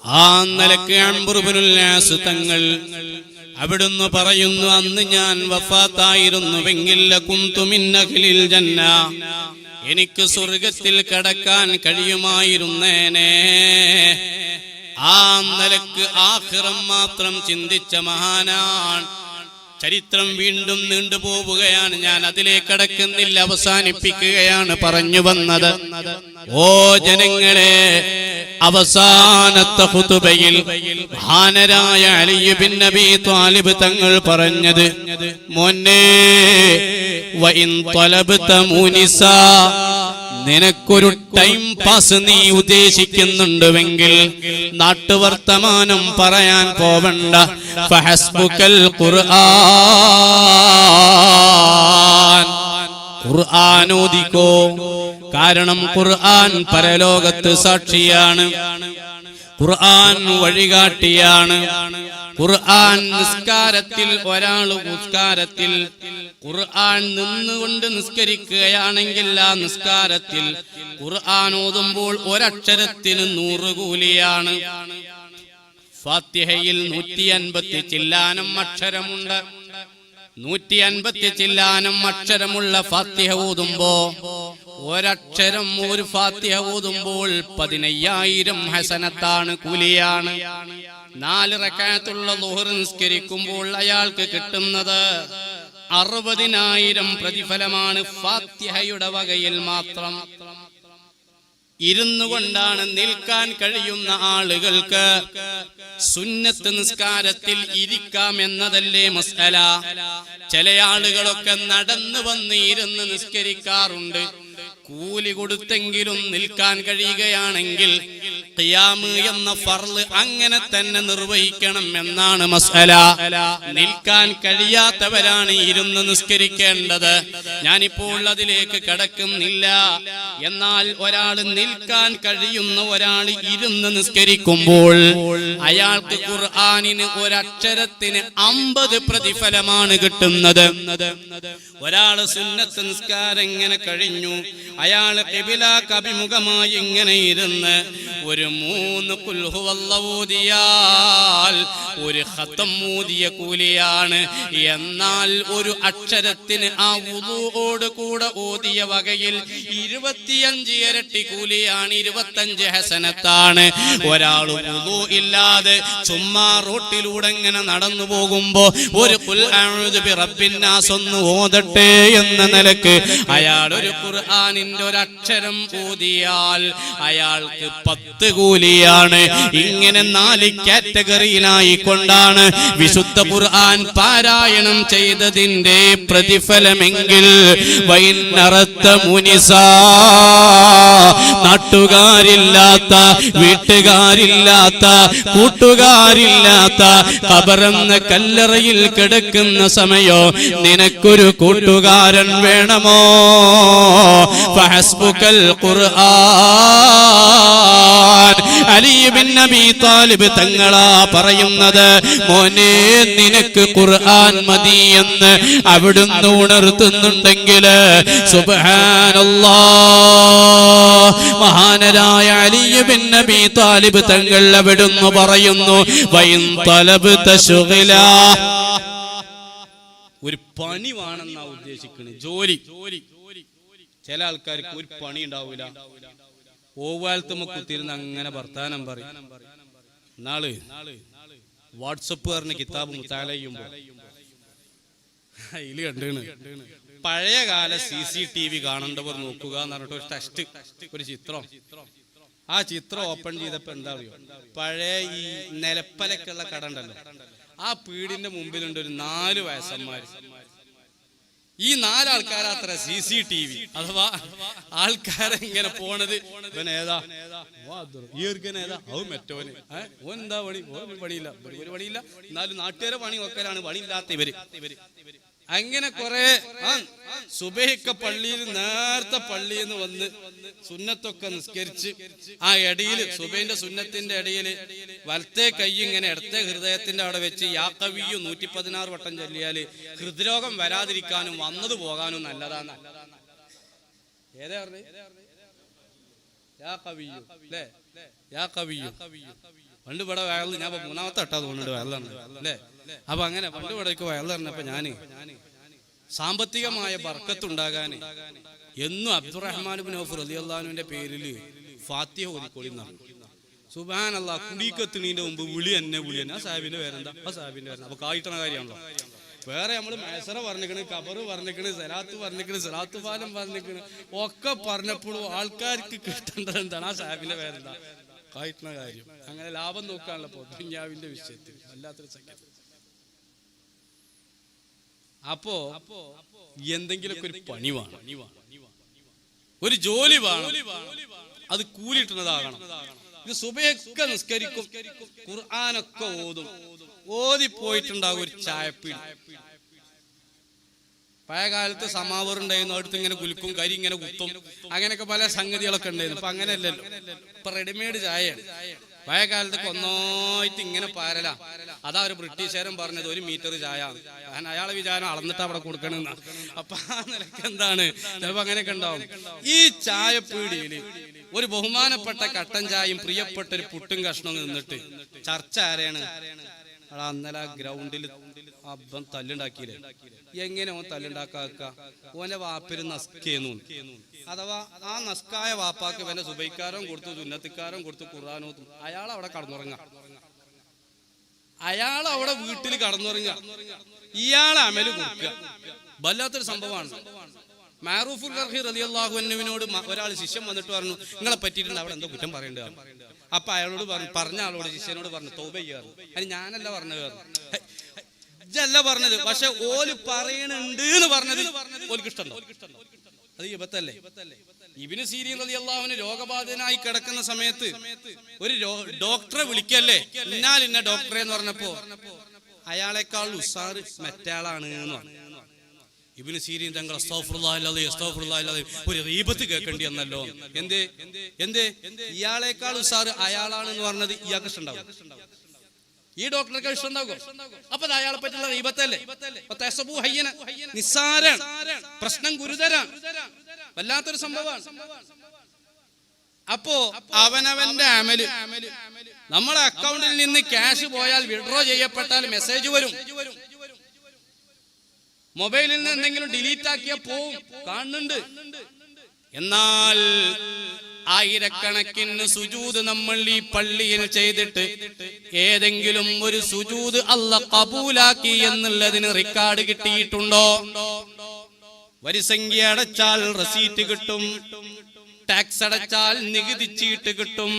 ആ നിലക്ക് അംർ ഇബ്നുൽ ആസ് തങ്ങൾ അവിടുന്ന് പറയുന്നു, അന്ന് ഞാൻ വഫാത്തായിരുന്നുവെങ്കിൽ ലകുന്തു മിൻ അഹ്ലിൽ ജന്ന, എനിക്ക് സ്വർഗത്തിൽ കടക്കാൻ കഴിയുമായിരുന്നേനെ. ആ നിലക്ക് ആഖിറം മാത്രം ചിന്തിച്ച മഹാനാണ്. ചരിത്രം വീണ്ടും നീണ്ടുപോവുകയാണ്. ഞാൻ അതിലേക്ക് കടക്കുന്നില്ല, അവസാനിപ്പിക്കുകയാണ് പറഞ്ഞു വന്നത്. ഓ ജനങ്ങളെ, അവസാനത്തെ ഖുതുബയിൽ മഹാനരായ അലി ബിൻ അബീ ത്വാലിബ് തങ്ങൾ പറഞ്ഞത്, മോനെ വഇൻ ത്വലബ്ത മുനിസാ, നിനക്കൊരു ടൈം പാസ് നീ ഉദ്ദേശിക്കുന്നുണ്ടെങ്കിൽ നാട്ടുവർത്തമാനം പറയാൻ പോവണ്ട. ഫഹസ്ബുക്കൽ ഖുർആൻ, ഖുർആൻ ഓതിക്കോ. കാരണം ഖുർആൻ പരലോകത്ത് സാക്ഷിയാണ്, ഖുർആൻ വഴികാട്ടിയാണ്. ഖുർആൻ നിസ്കാരത്തിൽ ഒരാൾ നിസ്കാരത്തിൽ ഖുർആൻ നിന്നുകൊണ്ട് നിസ്കരിക്കുകയാണെങ്കിൽ ആ നിസ്കാരത്തിൽ ഖുർആൻ ഓതുമ്പോൾ ഒരക്ഷരത്തിന് 100 കൂലിയാണ്. ഫാത്തിഹയിൽ 150 ചില്ലാനം അക്ഷരമുണ്ട്. 150 ചില്ലാനം അക്ഷരമുള്ള ഫാത്തിഹ ഓതുമ്പോ ഒരക്ഷരം ഒരു ഫാത്തിഹ ഓതുമ്പോൾ 15000 ഹസനത്താണ്, കൂലിയാണ്. 4 റക്അത്തുള്ള ളുഹർ നിസ്കരിക്കുമ്പോൾ അയാൾക്ക് കിട്ടുന്നത് 60000 പ്രതിഫലമാണ്. ഫാത്തിഹയുടെ വകയിൽ മാത്രം. ഇരുന്നു കൊണ്ടാണ് നിൽക്കാൻ കഴിയുന്ന ആളുകൾക്ക് സുന്നത്ത് നിസ്കാരത്തിൽ ഇരിക്കാം എന്നതല്ലേ മസ്അല. ചില ആളുകളൊക്കെ നടന്നു വന്ന് ഇരുന്ന് നിസ്കരിക്കാറുണ്ട്. കൂലി കൊടുത്തെങ്കിലും നിൽക്കാൻ കഴിയുകയാണെങ്കിൽ ഖിയാമ് എന്ന ഫർള് അങ്ങനെ തന്നെ നിർവഹിക്കണം എന്നാണ് മസ്അല. നിൽക്കാൻ കഴിയാത്തവരാണ് ഇരുന്ന് നിസ്കരിക്കേണ്ടത്. ഞാനിപ്പോൾ അതിലേക്ക് കടക്കുന്നില്ല. എന്നാൽ ഒരാൾ നിൽക്കാൻ കഴിയുന്ന ഒരാൾ ഇരുന്ന് നിസ്കരിക്കുമ്പോൾ അയാൾക്ക് ഖുർആനിന് ഒരക്ഷരത്തിന് 50 പ്രതിഫലമാണ് കിട്ടുന്നത്. ഒരാള് സുന്നത്ത് നിസ്കാരം ഇങ്ങനെ കഴിഞ്ഞു, അയാൾ ഖിബിലക്ക് അഭിമുഖമായി ഇങ്ങനെ ഇരുന്ന് ഒരു 3 ഖുൽ ഹുവല്ലാഹു ഓതിയാൽ ഒരു ഖതം ഓതിയ കൂലിയാണ്. എന്നാൽ ഒരു അക്ഷരത്തിന് ആ വുളൂഓട് കൂടെ ഓതിയ വകയിൽ 25 ഇരട്ടി കൂലിയാണ്, 25 ഹസനത്താണ്. ഒരാൾ വുളൂ ഇല്ലാതെ ചുമ്മാ റോട്ടിലൂടെ ഇങ്ങനെ നടന്നു പോകുമ്പോ ഒരു ഖുൽ അഊദു ബിറബ്ബിൻ നാസ് ഒന്ന് ഓതട്ടെ എന്ന നിലക്ക് അയാൾ ഒരു ഖുർആനിന്റെ ഒരക്ഷരം ഓതിയാൽ അയാൾക്ക് 10 കൂലിയാണ്. ഇങ്ങനെ 4 കാറ്റഗറിയിലായി കൊണ്ടാണ് വിശുദ്ധ ഖുർആൻ പാരായണം ചെയ്തതിന്റെ പ്രതിഫലമെങ്കിൽ വൈന്നറത്ത മുനിസാ, നാട്ടുകാരില്ലാത്ത വീട്ടുകാരില്ലാത്ത കൂട്ടുകാരില്ലാത്ത ഖബറെന്ന കല്ലറയിൽ കിടക്കുന്ന സമയോ നിനക്കൊരു കൂട്ടുകാരൻ വേണമോ? ഫഹസ്ബുക്കൽ ഖുർആൻ. അലി ബിൻ അബീ ത്വാലിബ് തങ്ങളാ പറയുന്നത്. പറയുന്നത്, മോനെ നിനക്ക് ഖുർആൻ മതി എന്ന് അവിടുന്ന് ഉണർത്തുന്നുണ്ടെങ്കിൽ സുബ്ഹാനല്ലാഹ്, മഹാനരായ അലി ബിൻ അബീ താലിബ് തങ്ങൾ അവിടുന്ന് പറയുന്നു, വൈൻ തലബ്ത ശുഗ്ലാ, ഒരു പണി വേണമെന്നാ ഉദ്ദേശിക്കുന്നത്, ജോലി. ചില ആൾക്കാർക്ക് ഒരു പണി ഉണ്ടാവൂല, ഓവാലത്തുമ്പോ കുത്തിരുന്ന് അങ്ങനെ വർത്താനം പറയും. നാള് വാട്സപ്പ് പറഞ്ഞ കിതാബ് മുത്താല ചെയ്യുമ്പോ അതില് കണ്ടാണ് പഴയകാല CCTV കാണേണ്ടവർ നോക്കുക എന്ന് പറഞ്ഞിട്ട് ഒരു ടെസ്റ്റ്, ഒരു ചിത്രം. ആ ചിത്രം ഓപ്പൺ ചെയ്തപ്പോ എന്താ അറിയോ, പഴയ ഈ നിലപ്പലക്കുള്ള കട ഉണ്ടല്ലോ, ആ പീടിന്റെ മുമ്പിലുണ്ട് ഒരു 4 വയസ്സന്മാര്. ഈ 4 ആൾക്കാരാത്ര CCTV, അഥവാ ആൾക്കാരെ ഇങ്ങനെ പോണത്. ഇവനേതാ ഈർക്കനേതാ, അത് മറ്റോന്, ഓൻ എന്താ പണി, ഒരു പണിയില്ല, ഒരു പണിയില്ല, എന്നാലും നാട്ടുകാരെ പണി നോക്കലാണ് പണിയില്ലാത്ത ഇവര്. അങ്ങനെ കുറെ സുബഹിക്ക പള്ളിയിൽ നേരത്തെ പള്ളിയിൽ നിന്ന് വന്ന് സുന്നത്തൊക്കെ നിസ്കരിച്ച് ആ ഇടയില് സുബഹിന്റെ സുന്നത്തിന്റെ ഇടയില് വലത്തെ കൈ ഇങ്ങനെ ഇടത്തെ ഹൃദയത്തിന്റെ അവിടെ വെച്ച് യാ കവിയു 116 വട്ടം ചൊല്ലിയാല് ഹൃദ്രോഗം വരാതിരിക്കാനും വന്നത് പോകാനും നല്ലതാണ്. ഏതാ പറഞ്ഞേ? യാ കവിയു അല്ലേ, യാ കവിയു. പണ്ട് ഇവിടെ വയറിൽ ഞാൻ 3ാമത്തെ വട്ടാ തോന്നുന്നുണ്ട് വയറിലാണ് അല്ലേ. അപ്പൊ അങ്ങനെ പണ്ട് ഇവിടേക്ക് വയറിൽ പറഞ്ഞപ്പോ ഞാന് സാമ്പത്തികമായ ബർക്കത്തുണ്ടാകാൻ എന്നും അബ്ദുറഹ്മാൻ ഇബ്നു ഔഫ് റളിയല്ലാഹു അൻഹുവിന്റെ പേരിൽ ഫാത്തിഹ ഓതിക്കോളി എന്നാണ്. സുബ്ഹാനല്ലാഹ്, കുടിക്കത്തിനീന്റെ മുമ്പ് വിളി തന്നെ ആ സാഹിബിന്റെ പേരെന്താ, ആ സാഹിബിന്റെ പേരെന്താ. അപ്പൊ കായിട്ടണ കാര്യമാണല്ലോ. വേറെ നമ്മള് മൈസറ പറഞ്ഞിക്കണ്, ഖബറ് പറഞ്ഞിക്കണ്, സലാത്ത് പറഞ്ഞിക്കണ്, സലാത്ത് പാലം പറഞ്ഞിക്കണ്, ഒക്കെ പറഞ്ഞപ്പോഴും ആൾക്കാർക്ക് കിട്ടേണ്ടത് എന്താണ്, ആ സാഹിബിന്റെ പേരെന്താ, കായിട്ടണ കാര്യം. അങ്ങനെ ലാഭം നോക്കാനുള്ള ദുനിയാവിന്റെ വിഷയത്തിൽ വല്ലാത്തൊരു സംഗതി. അപ്പോ എന്തെങ്കിലുമൊക്കെ ഒരു പണി വേണം, ഒരു ജോലി വേണം, അത് കൂലിട്ടുന്നതാകണം. ഇത് സുബഹൊക്കെ നിസ്കരിക്കും, ഖുർആനൊക്കെ ഓതും, ഓതിപ്പോയിട്ടുണ്ടാകും ഒരു ചായപ്പീടി. പഴയ കാലത്ത് സമാവർ ഉണ്ടായിരുന്നു, അടുത്ത് ഇങ്ങനെ കുലുക്കും, കരി ഇങ്ങനെ കുത്തും, അങ്ങനെയൊക്കെ പല സംഗതികളൊക്കെ ഉണ്ടായിരുന്നു. ഇപ്പൊ അങ്ങനെയല്ലല്ലോ, ഇപ്പൊ റെഡിമെയ്ഡ് ചായയാണ്. പഴയ കാലത്തൊക്കെ ഒന്നായിട്ട് ഇങ്ങനെ പാരല. അതാ ഒരു ബ്രിട്ടീഷുകാരൻ പറഞ്ഞത്, 1 മീറ്റർ ചായ. കാരണം അയാളെ വിചാരം അളന്നിട്ട് അവിടെ കൊടുക്കണമെന്ന. അപ്പൊ ആ നിലക്ക് എന്താണ്, ചിലപ്പോ അങ്ങനെയൊക്കെ ഉണ്ടാവും. ഈ ചായപ്പീടിയില് ഒരു ബഹുമാനപ്പെട്ട കട്ടൻ ചായയും പ്രിയപ്പെട്ട ഒരു പുട്ടും കഷ്ണവും നിന്നിട്ട് ചർച്ച ആരെയാണ്, അന്നലെ ഗ്രൗണ്ടിൽ അബ്ബൻ തല്ലുണ്ടാക്കിയില്ലേ, എങ്ങനെ ഓൻ തല്ലുണ്ടാക്കാക്ക, ഓന്റെ വാപ്പിന് നസ്കേന്നു. അഥവാ ആ നസ്കായ വാപ്പാക്ക് ഇവന്റെ സുബൈക്കാരം കൊടുത്തു, സുന്നത്തിക്കാരം കൊടുത്തു, ഖുർആനോത്തും. അയാൾ അവിടെ കടന്നുറങ്ങ, അയാൾ അവിടെ വീട്ടിൽ കടന്നുറങ്ങുക, ഇയാളെ അമല് കൊടുക്കുക. വല്ലാത്തൊരു സംഭവമാണ്. മഅറൂഫുൽ ഖർഹി റളിയല്ലാഹു അൻഹുവിനോട് ഒരാൾ ശിഷ്യൻ വന്നിട്ട് പറഞ്ഞു, നിങ്ങളെ പറ്റിയിട്ടുണ്ട് അവിടെ എന്തോ കുറ്റം പറയേണ്ടതാണ്. അപ്പൊ അയാളോട് പറഞ്ഞ ആളോട്, ശിഷ്യനോട് പറഞ്ഞു, തൗബ ചെയ്യാറ്. അത് ഞാനല്ല പറഞ്ഞത്, ഇജ്ജല്ല പറഞ്ഞത്, പക്ഷെ ഓല് പറയണുണ്ട് എന്ന് പറഞ്ഞത് ഓൽക്ക് ഇഷ്ടമല്ലോ. അത് ഇബത്തല്ലേ. ഇബ്നു സീരീൻ റളിയല്ലാഹു അൻഹു രോഗബാധിതനായി കിടക്കുന്ന സമയത്ത് ഒരു ഡോക്ടറെ വിളിക്കല്ലേ, ഇന്ന ഡോക്ടറെ എന്ന് പറഞ്ഞപ്പോ അയാളെക്കാൾ ഉസാറ് മറ്റാളാണ് എന്ന് പറഞ്ഞു. ഇബ്നു സീരീൻ തങ്ങൾ അസ്തഗ്ഫിറുല്ലാഹി ഒരു ഗീബത്ത് കേൾക്കേണ്ടി വന്നല്ലോ. എന്തേ ഇയാളെക്കാൾ ഉസാറ് അയാളാണെന്ന് പറഞ്ഞത് ഇയാൾക്ക് ഇഷ്ടമുണ്ടാവും, ഈ ഡോക്ടർക്ക് ഇഷ്ടമുണ്ടാകും. അപ്പൊ അത് അയാളെ പറ്റിയുള്ള ഗീബത്തല്ലേ. നിസ്സാരം, പ്രശ്നം ഗുരുതരം, വല്ലാത്തൊരു സംഭവമാണ്. അപ്പോ അവനവന്റെ അമല്, നമ്മുടെ അക്കൗണ്ടിൽ നിന്ന് ക്യാഷ് പോയാൽ വിഡ്രോ ചെയ്യപ്പെട്ടാൽ മെസ്സേജ് വരും, മൊബൈലിൽ നിന്ന് എന്തെങ്കിലും ഡിലീറ്റ് ആക്കിയാൽ പോവും, കാണുന്നുണ്ട്. എന്നാൽ ആയിരക്കണക്കിന് സുജൂദ് നമ്മൾ ഈ പള്ളിയിൽ ചെയ്തിട്ട് ഏതെങ്കിലും ഒരു സുജൂദ് അല്ലാഹ് കബൂലാക്കി എന്നുള്ളതിന് റെക്കോർഡ് കിട്ടിയിട്ടുണ്ടോ? വരിസംഖ്യ അടച്ചാൽ റസീറ്റ് കിട്ടും, ടാക്സ് അടച്ചാൽ നികുതി ചീട്ട് കിട്ടും,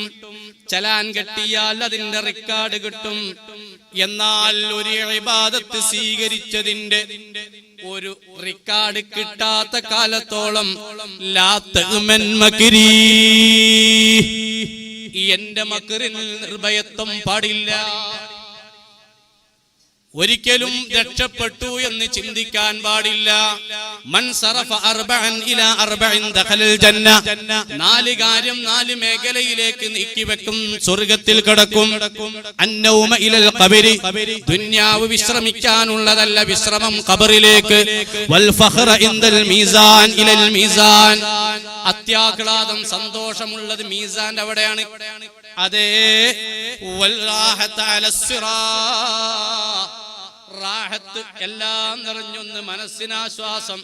ചലാൻ കെട്ടിയാൽ അതിന്റെ റെക്കോർഡ് കിട്ടും. എന്നാൽ ഒരു ഇബാദത്ത് സ്വീകരിച്ചതിന്റെ ഒരു റെക്കോർഡ് കിട്ടാത്ത കാലത്തോളം ലാ തഅ്മൻ മക്രി, എന്റെ മക്രിൽ നിർഭയത്വം പാടില്ല. ഒരിക്കലും രക്ഷപ്പെട്ടു എന്ന് ചിന്തിക്കാൻ പാടില്ല. മൻ സറഫ അർബഅൻ ഇലാ അർബഇൻ ദഖലൽ ജന്ന. 4 കാര്യം 4 മേഖലയിലേക്ക് നീക്കിവെക്കും, സ്വർഗ്ഗത്തിൽ കടക്കും. അന്നൗമ ഇലൽ ഖബരി, ദുനിയാവ് വിശ്രമിക്കാനുള്ളതല്ല, വിശ്രമം ഖബറിലേക്ക്. വൽ ഫഖറ ഇൻദൽ മീസാൻ ഇലൽ മീസാൻ, അത്യാഹ്ലാദം സന്തോഷമുള്ളത് മീസാന്റെ അവിടെയാണ്. അതേ വൽ റാഹത അലസ്സിറാ, റാഹത്ത് എല്ലാം നിറഞ്ഞൊന്ന് മനസ്സിനാശ്വാസം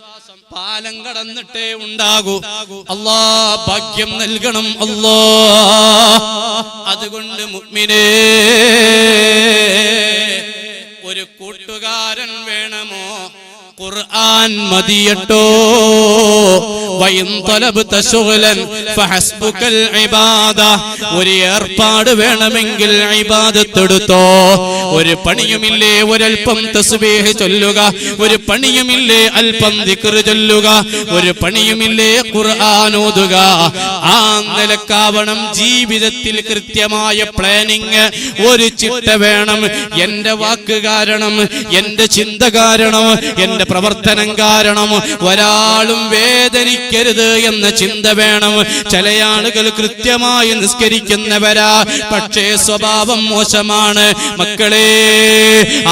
പാലം കടന്നിട്ടേ ഉണ്ടാകൂ. അല്ലാ ഭാഗ്യം നൽകണം അല്ലാ. അതുകൊണ്ട് മുഅ്മിനേ, ഒരു കൂട്ടുകാരൻ വേണമോ? ഖുർആൻ മതിയട്ടോ. വഇൻ തലബ്ത ശുഗ്ലൻ ഫഹസ്ബുകൽ ഇബാദ, ഒരു ഏർപ്പാട് വേണമെങ്കിൽ ഇബാദത്ത് എടുത്തോ. ഒരു പണിയുമില്ലേ ഒരൽപ്പം തസ്ബീഹ് ചൊല്ലുക, ഒരു പണിയുമില്ലേ അല്പം ദിക്ർ ചൊല്ലുക, ഒരു പണിയുമില്ലേ ഖുർആൻ ഓതുക. ആ നിലക്കാവണം ജീവിതത്തിൽ കൃത്യമായ പ്ലാനിങ്, ഒരു ചിട്ട വേണം. എന്റെ വാക്ക് കാരണം, എന്റെ ചിന്ത കാരണം, എന്റെ പ്രവർത്തനം കാരണം ഒരാളും വേദനിക്കരുത് എന്ന ചിന്ത വേണം. ചില ആളുകൾ കൃത്യമായി നിസ്കരിക്കുന്നവരാ, പക്ഷേ സ്വഭാവം മോശമാണ്. മക്കളെ,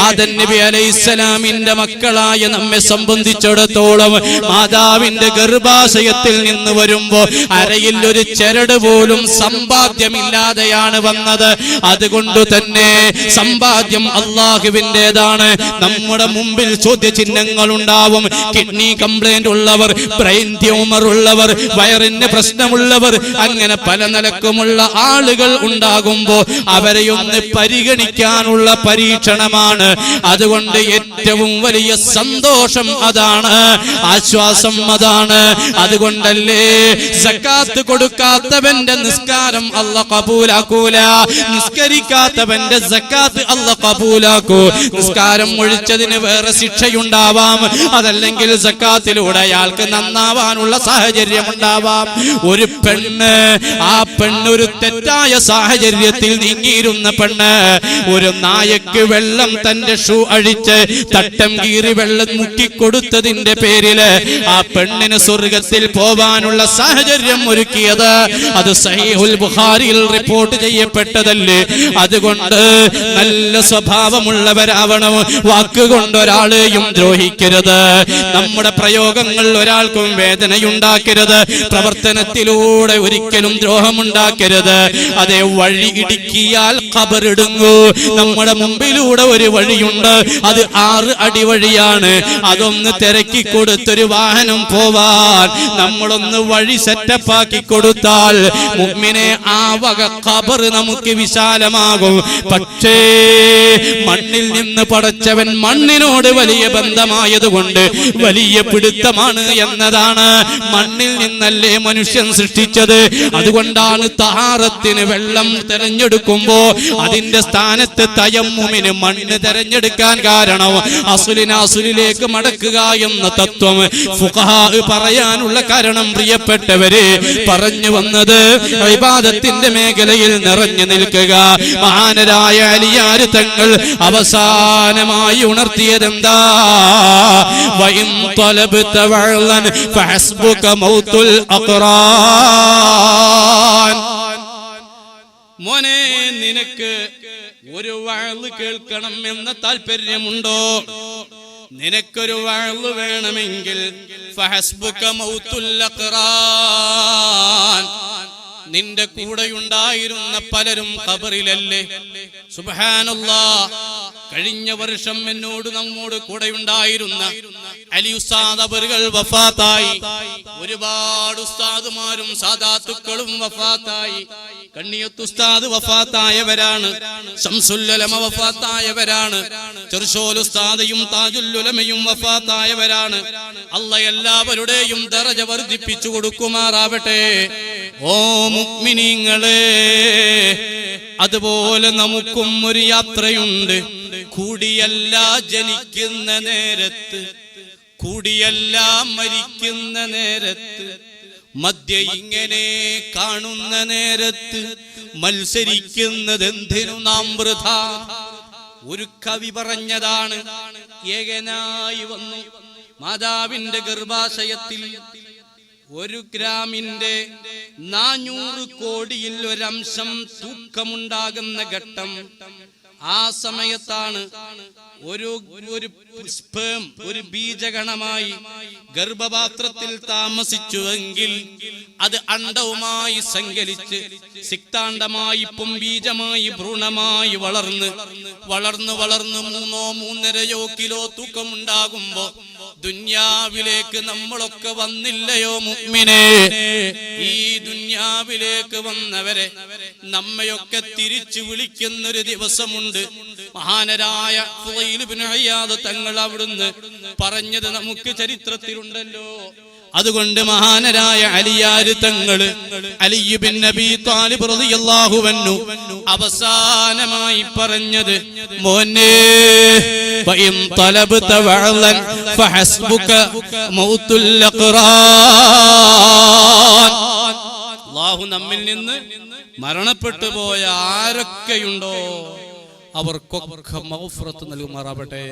ആദം നബി അലൈഹിസ്സലാമിന്റെ മക്കളായ നമ്മെ സംബന്ധിച്ചിടത്തോളം മാതാവിന്റെ ഗർഭാശയത്തിൽ നിന്ന് വരുമ്പോ അരയിൽ ഒരു ചരട് പോലും സമ്പാദ്യമില്ലാതെയാണ് വന്നത്. അതുകൊണ്ട് തന്നെ സമ്പാദ്യം അള്ളാഹുവിൻ്റെതാണ്. നമ്മുടെ മുമ്പിൽ ചോദ്യചിഹ്നങ്ങൾ ഉണ്ടാവും. കിഡ്നി കംപ്ലൈന്റ് ഉള്ളവർ, ബ്രെയിൻ ട്യൂമർ ഉള്ളവർ, വയറിന് പ്രശ്നമുള്ളവർ, അങ്ങനെ പല നിലക്കുമുള്ള ആളുകൾ ഉണ്ടാകുമ്പോ അവരെ ഒന്ന് പരിഗണിക്കാനുള്ള പരീക്ഷണമാണ്. അതുകൊണ്ട് ഏറ്റവും വലിയ സന്തോഷം അതാണ്, ആശ്വാസം അതാണ്. അതുകൊണ്ടല്ലേ സക്കാത്ത് കൊടുക്കാത്തവന്റെ നിസ്കാരം അല്ലാഹ് കബൂലാക്കൂല, നിസ്കരിക്കാത്തവന്റെ സക്കാത്ത് അല്ലാഹ് കബൂലാക്കൂ. നിസ്കാരം ഒഴിച്ചതിന് വേറെ ശിക്ഷയുണ്ടാവാം, അതല്ലെങ്കിൽ സക്കാത്തിലൂടെ അയാൾക്ക് നന്നാവാനുള്ള സാഹചര്യം ഉണ്ടാവാം. ഒരു പെണ്ണ്, ആ പെണ്ണ് ഒരു തെറ്റായ സാഹചര്യത്തിൽ നീങ്ങിയിരുന്ന പെണ്ണ്, ഒരു നായക്ക് വെള്ളം തന്റെ ഷൂ അഴിച്ച് തട്ടം കീറി വെള്ളം മുക്കിക്കൊടുത്തതിന്റെ പേരില് ആ പെണ്ണിന് സ്വർഗത്തിൽ പോവാനുള്ള സാഹചര്യം ഒരുക്കിയത് അത് സഹീഹുൽ ബുഖാരിയിൽ റിപ്പോർട്ട് ചെയ്യപ്പെട്ടതല്ലേ. അതുകൊണ്ട് നല്ല സ്വഭാവമുള്ളവരാവണം. വാക്കുകൊണ്ട് ഒരാളെയും ദ്രോഹിക്കരുത്. നമ്മുടെ പ്രയോഗങ്ങൾ ഒരാൾക്കും വേദനയുണ്ടാക്കരുത്. പ്രവർത്തനത്തിലൂടെ ഒരിക്കലും ദ്രോഹമുണ്ടാക്കരുത്. അതേ, വഴി ഇടുക്കിയാൽ ഖബറിടുങ്ങൂ. നമ്മുടെ മുമ്പിലൂടെ ഒരു വഴിയുണ്ട്, അത് 6 അടി വഴിയാണ്. അതൊന്ന് തിരക്കി കൊടുത്തൊരു വാഹനം പോവാൻ നമ്മളൊന്ന് വഴി സെറ്റപ്പാക്കി കൊടുത്താൽ മുഅ്മിനെ ആ വക ഖബർ നമുക്ക് വിശാലമാകും. പക്ഷേ മണ്ണിൽ നിന്ന് പടച്ചവൻ മണ്ണിനോട് വലിയ ബന്ധമായതുകൊണ്ട് വലിയ പിടുത്തമാണ് എന്നതാണ്. മണ്ണിൽ നിന്നല്ലേ മനുഷ്യൻ സൃഷ്ടിച്ചത്. അതുകൊണ്ടാണ് തഹാറത്തിന് വെള്ളം തെരഞ്ഞെടുക്കുമ്പോ അതിന്റെ സ്ഥാനത്ത് തയമ്മുമിന് മണ്ണ് തെരഞ്ഞെടുക്കാൻ കാരണം അസുലിലേക്ക് മടക്കുക എന്ന തത്വം ഫുഖഹാ പറയാനുള്ള കാരണം പ്രിയപ്പെട്ടവരെ പറഞ്ഞു വന്നത് ഇബാദത്തിന്റെ മേഖലയിൽ നിറഞ്ഞു നിൽക്കുക. മഹാനരായ അലിയാർ തങ്ങൾ അവസാനമായി ഉണർത്തിയതെന്താ? വഇൻ തലബ്ത വഅ്ലൻ ഫഹസ്ബുക മൗതുൽ അഖറാൻ. മോനെ, നിനക്ക് ഒരു വഅ്ള് കേൾക്കണം എന്ന താല്പര്യമുണ്ടോ? നിനക്കൊരു വഅ്ള് വേണമെങ്കിൽ ഫഹസ്ബുക മൗതുൽ അഖറാൻ. നിന്റെ കൂടെയുണ്ടായിരുന്ന പലരും ഖബറിലല്ലേ? സുബ്ഹാനല്ലാഹ്. കഴിഞ്ഞ വർഷം നമ്മോട് കൂടെയുണ്ടായിരുന്ന അലി ഉസ്താദ് അവറുകൾ വഫാത്തായി. ഒരുപാട് ഉസ്താദുമാരും സാദാത്തുക്കളും വഫാത്തായി. കണ്ണിയത്ത് ഉസ്താദ് വഫാത്തായവരാണ്, ശംസുൽ ഉലമ വഫാത്തായവരാണ്, ചെർശോൽ ഉസ്താദയും താജുൽ ഉലമയും വഫാത്തായവരാണ്. അല്ലാഹ് എല്ലാവരുടെയും ദറജ വർദ്ധിപ്പിച്ചു കൊടുക്കുമാറാവട്ടെ. ഓ മുഅ്മിനീങ്ങളെ, അതുപോലെ നമുക്കും ഒരു യാത്രയുണ്ട്. കൂടിയല്ല ജനിക്കുന്ന നേരത്ത്, കൂടിയല്ല മരിക്കുന്ന നേരത്ത്, മധ്യ ഇങ്ങനെ കാണുന്ന നേരത്ത് മത്സരിക്കുന്നതെന്തിനു നാം വൃഥാ? ഒരു കവി പറഞ്ഞതാണ്, ഏകനായി വന്നു മാതാവിന്റെ ഗർഭാശയത്തിൽ 1 ഗ്രാമിന്റെ 400 കോടിയിൽ ഒരംശം തൂക്കമുണ്ടാകുന്ന ഘട്ടം. ആ സമയത്താണ് ഒരു സ്പേം, ഒരു ബീജഗണമായി ഗർഭപാത്രത്തിൽ താമസിച്ചുവെങ്കിൽ അത് അണ്ഡവുമായി സങ്കലിച്ച് സിക്താണ്ഡമായി പുംബീജമായി ഭ്രൂണമായി വളർന്ന് 3-3.5 കിലോ തൂക്കമുണ്ടാകുമ്പോ ദുന്യാവിലേക്ക് നമ്മളൊക്കെ വന്നില്ലയോ മുഅ്മിനേ? ഈ ദുന്യാവിലേക്ക് വന്നവരെ നമ്മയൊക്കെ തിരിച്ചു വിളിക്കുന്നൊരു ദിവസമുണ്ട്. മഹാനരായ ഫുളൈൽ ഇബ്നു ഇയാദ് തങ്ങൾ അവിടുന്ന് പറഞ്ഞത് നമുക്ക് ചരിത്രത്തിലുണ്ടല്ലോ. അതുകൊണ്ട് മഹാനരായ അലിയാർ തങ്ങള്, അലി ഇബ്നു അബീ ത്വാലിബ് റളിയല്ലാഹു അൻഹു അവസാനമായി പറഞ്ഞത്, മോനെ ഫഇൻ തലബ്ത വഅലൻ ഫഹസ്ബുക മൗതുൽ അഖ്റാൻ. അല്ലാഹു നമ്മിൽ നിന്ന് മരണപ്പെട്ടു പോയ ആരൊക്കെയുണ്ടോ അവർക്കൊക്കെ മഗ്ഫിറത്ത് നൽകുമാറാവട്ടെ.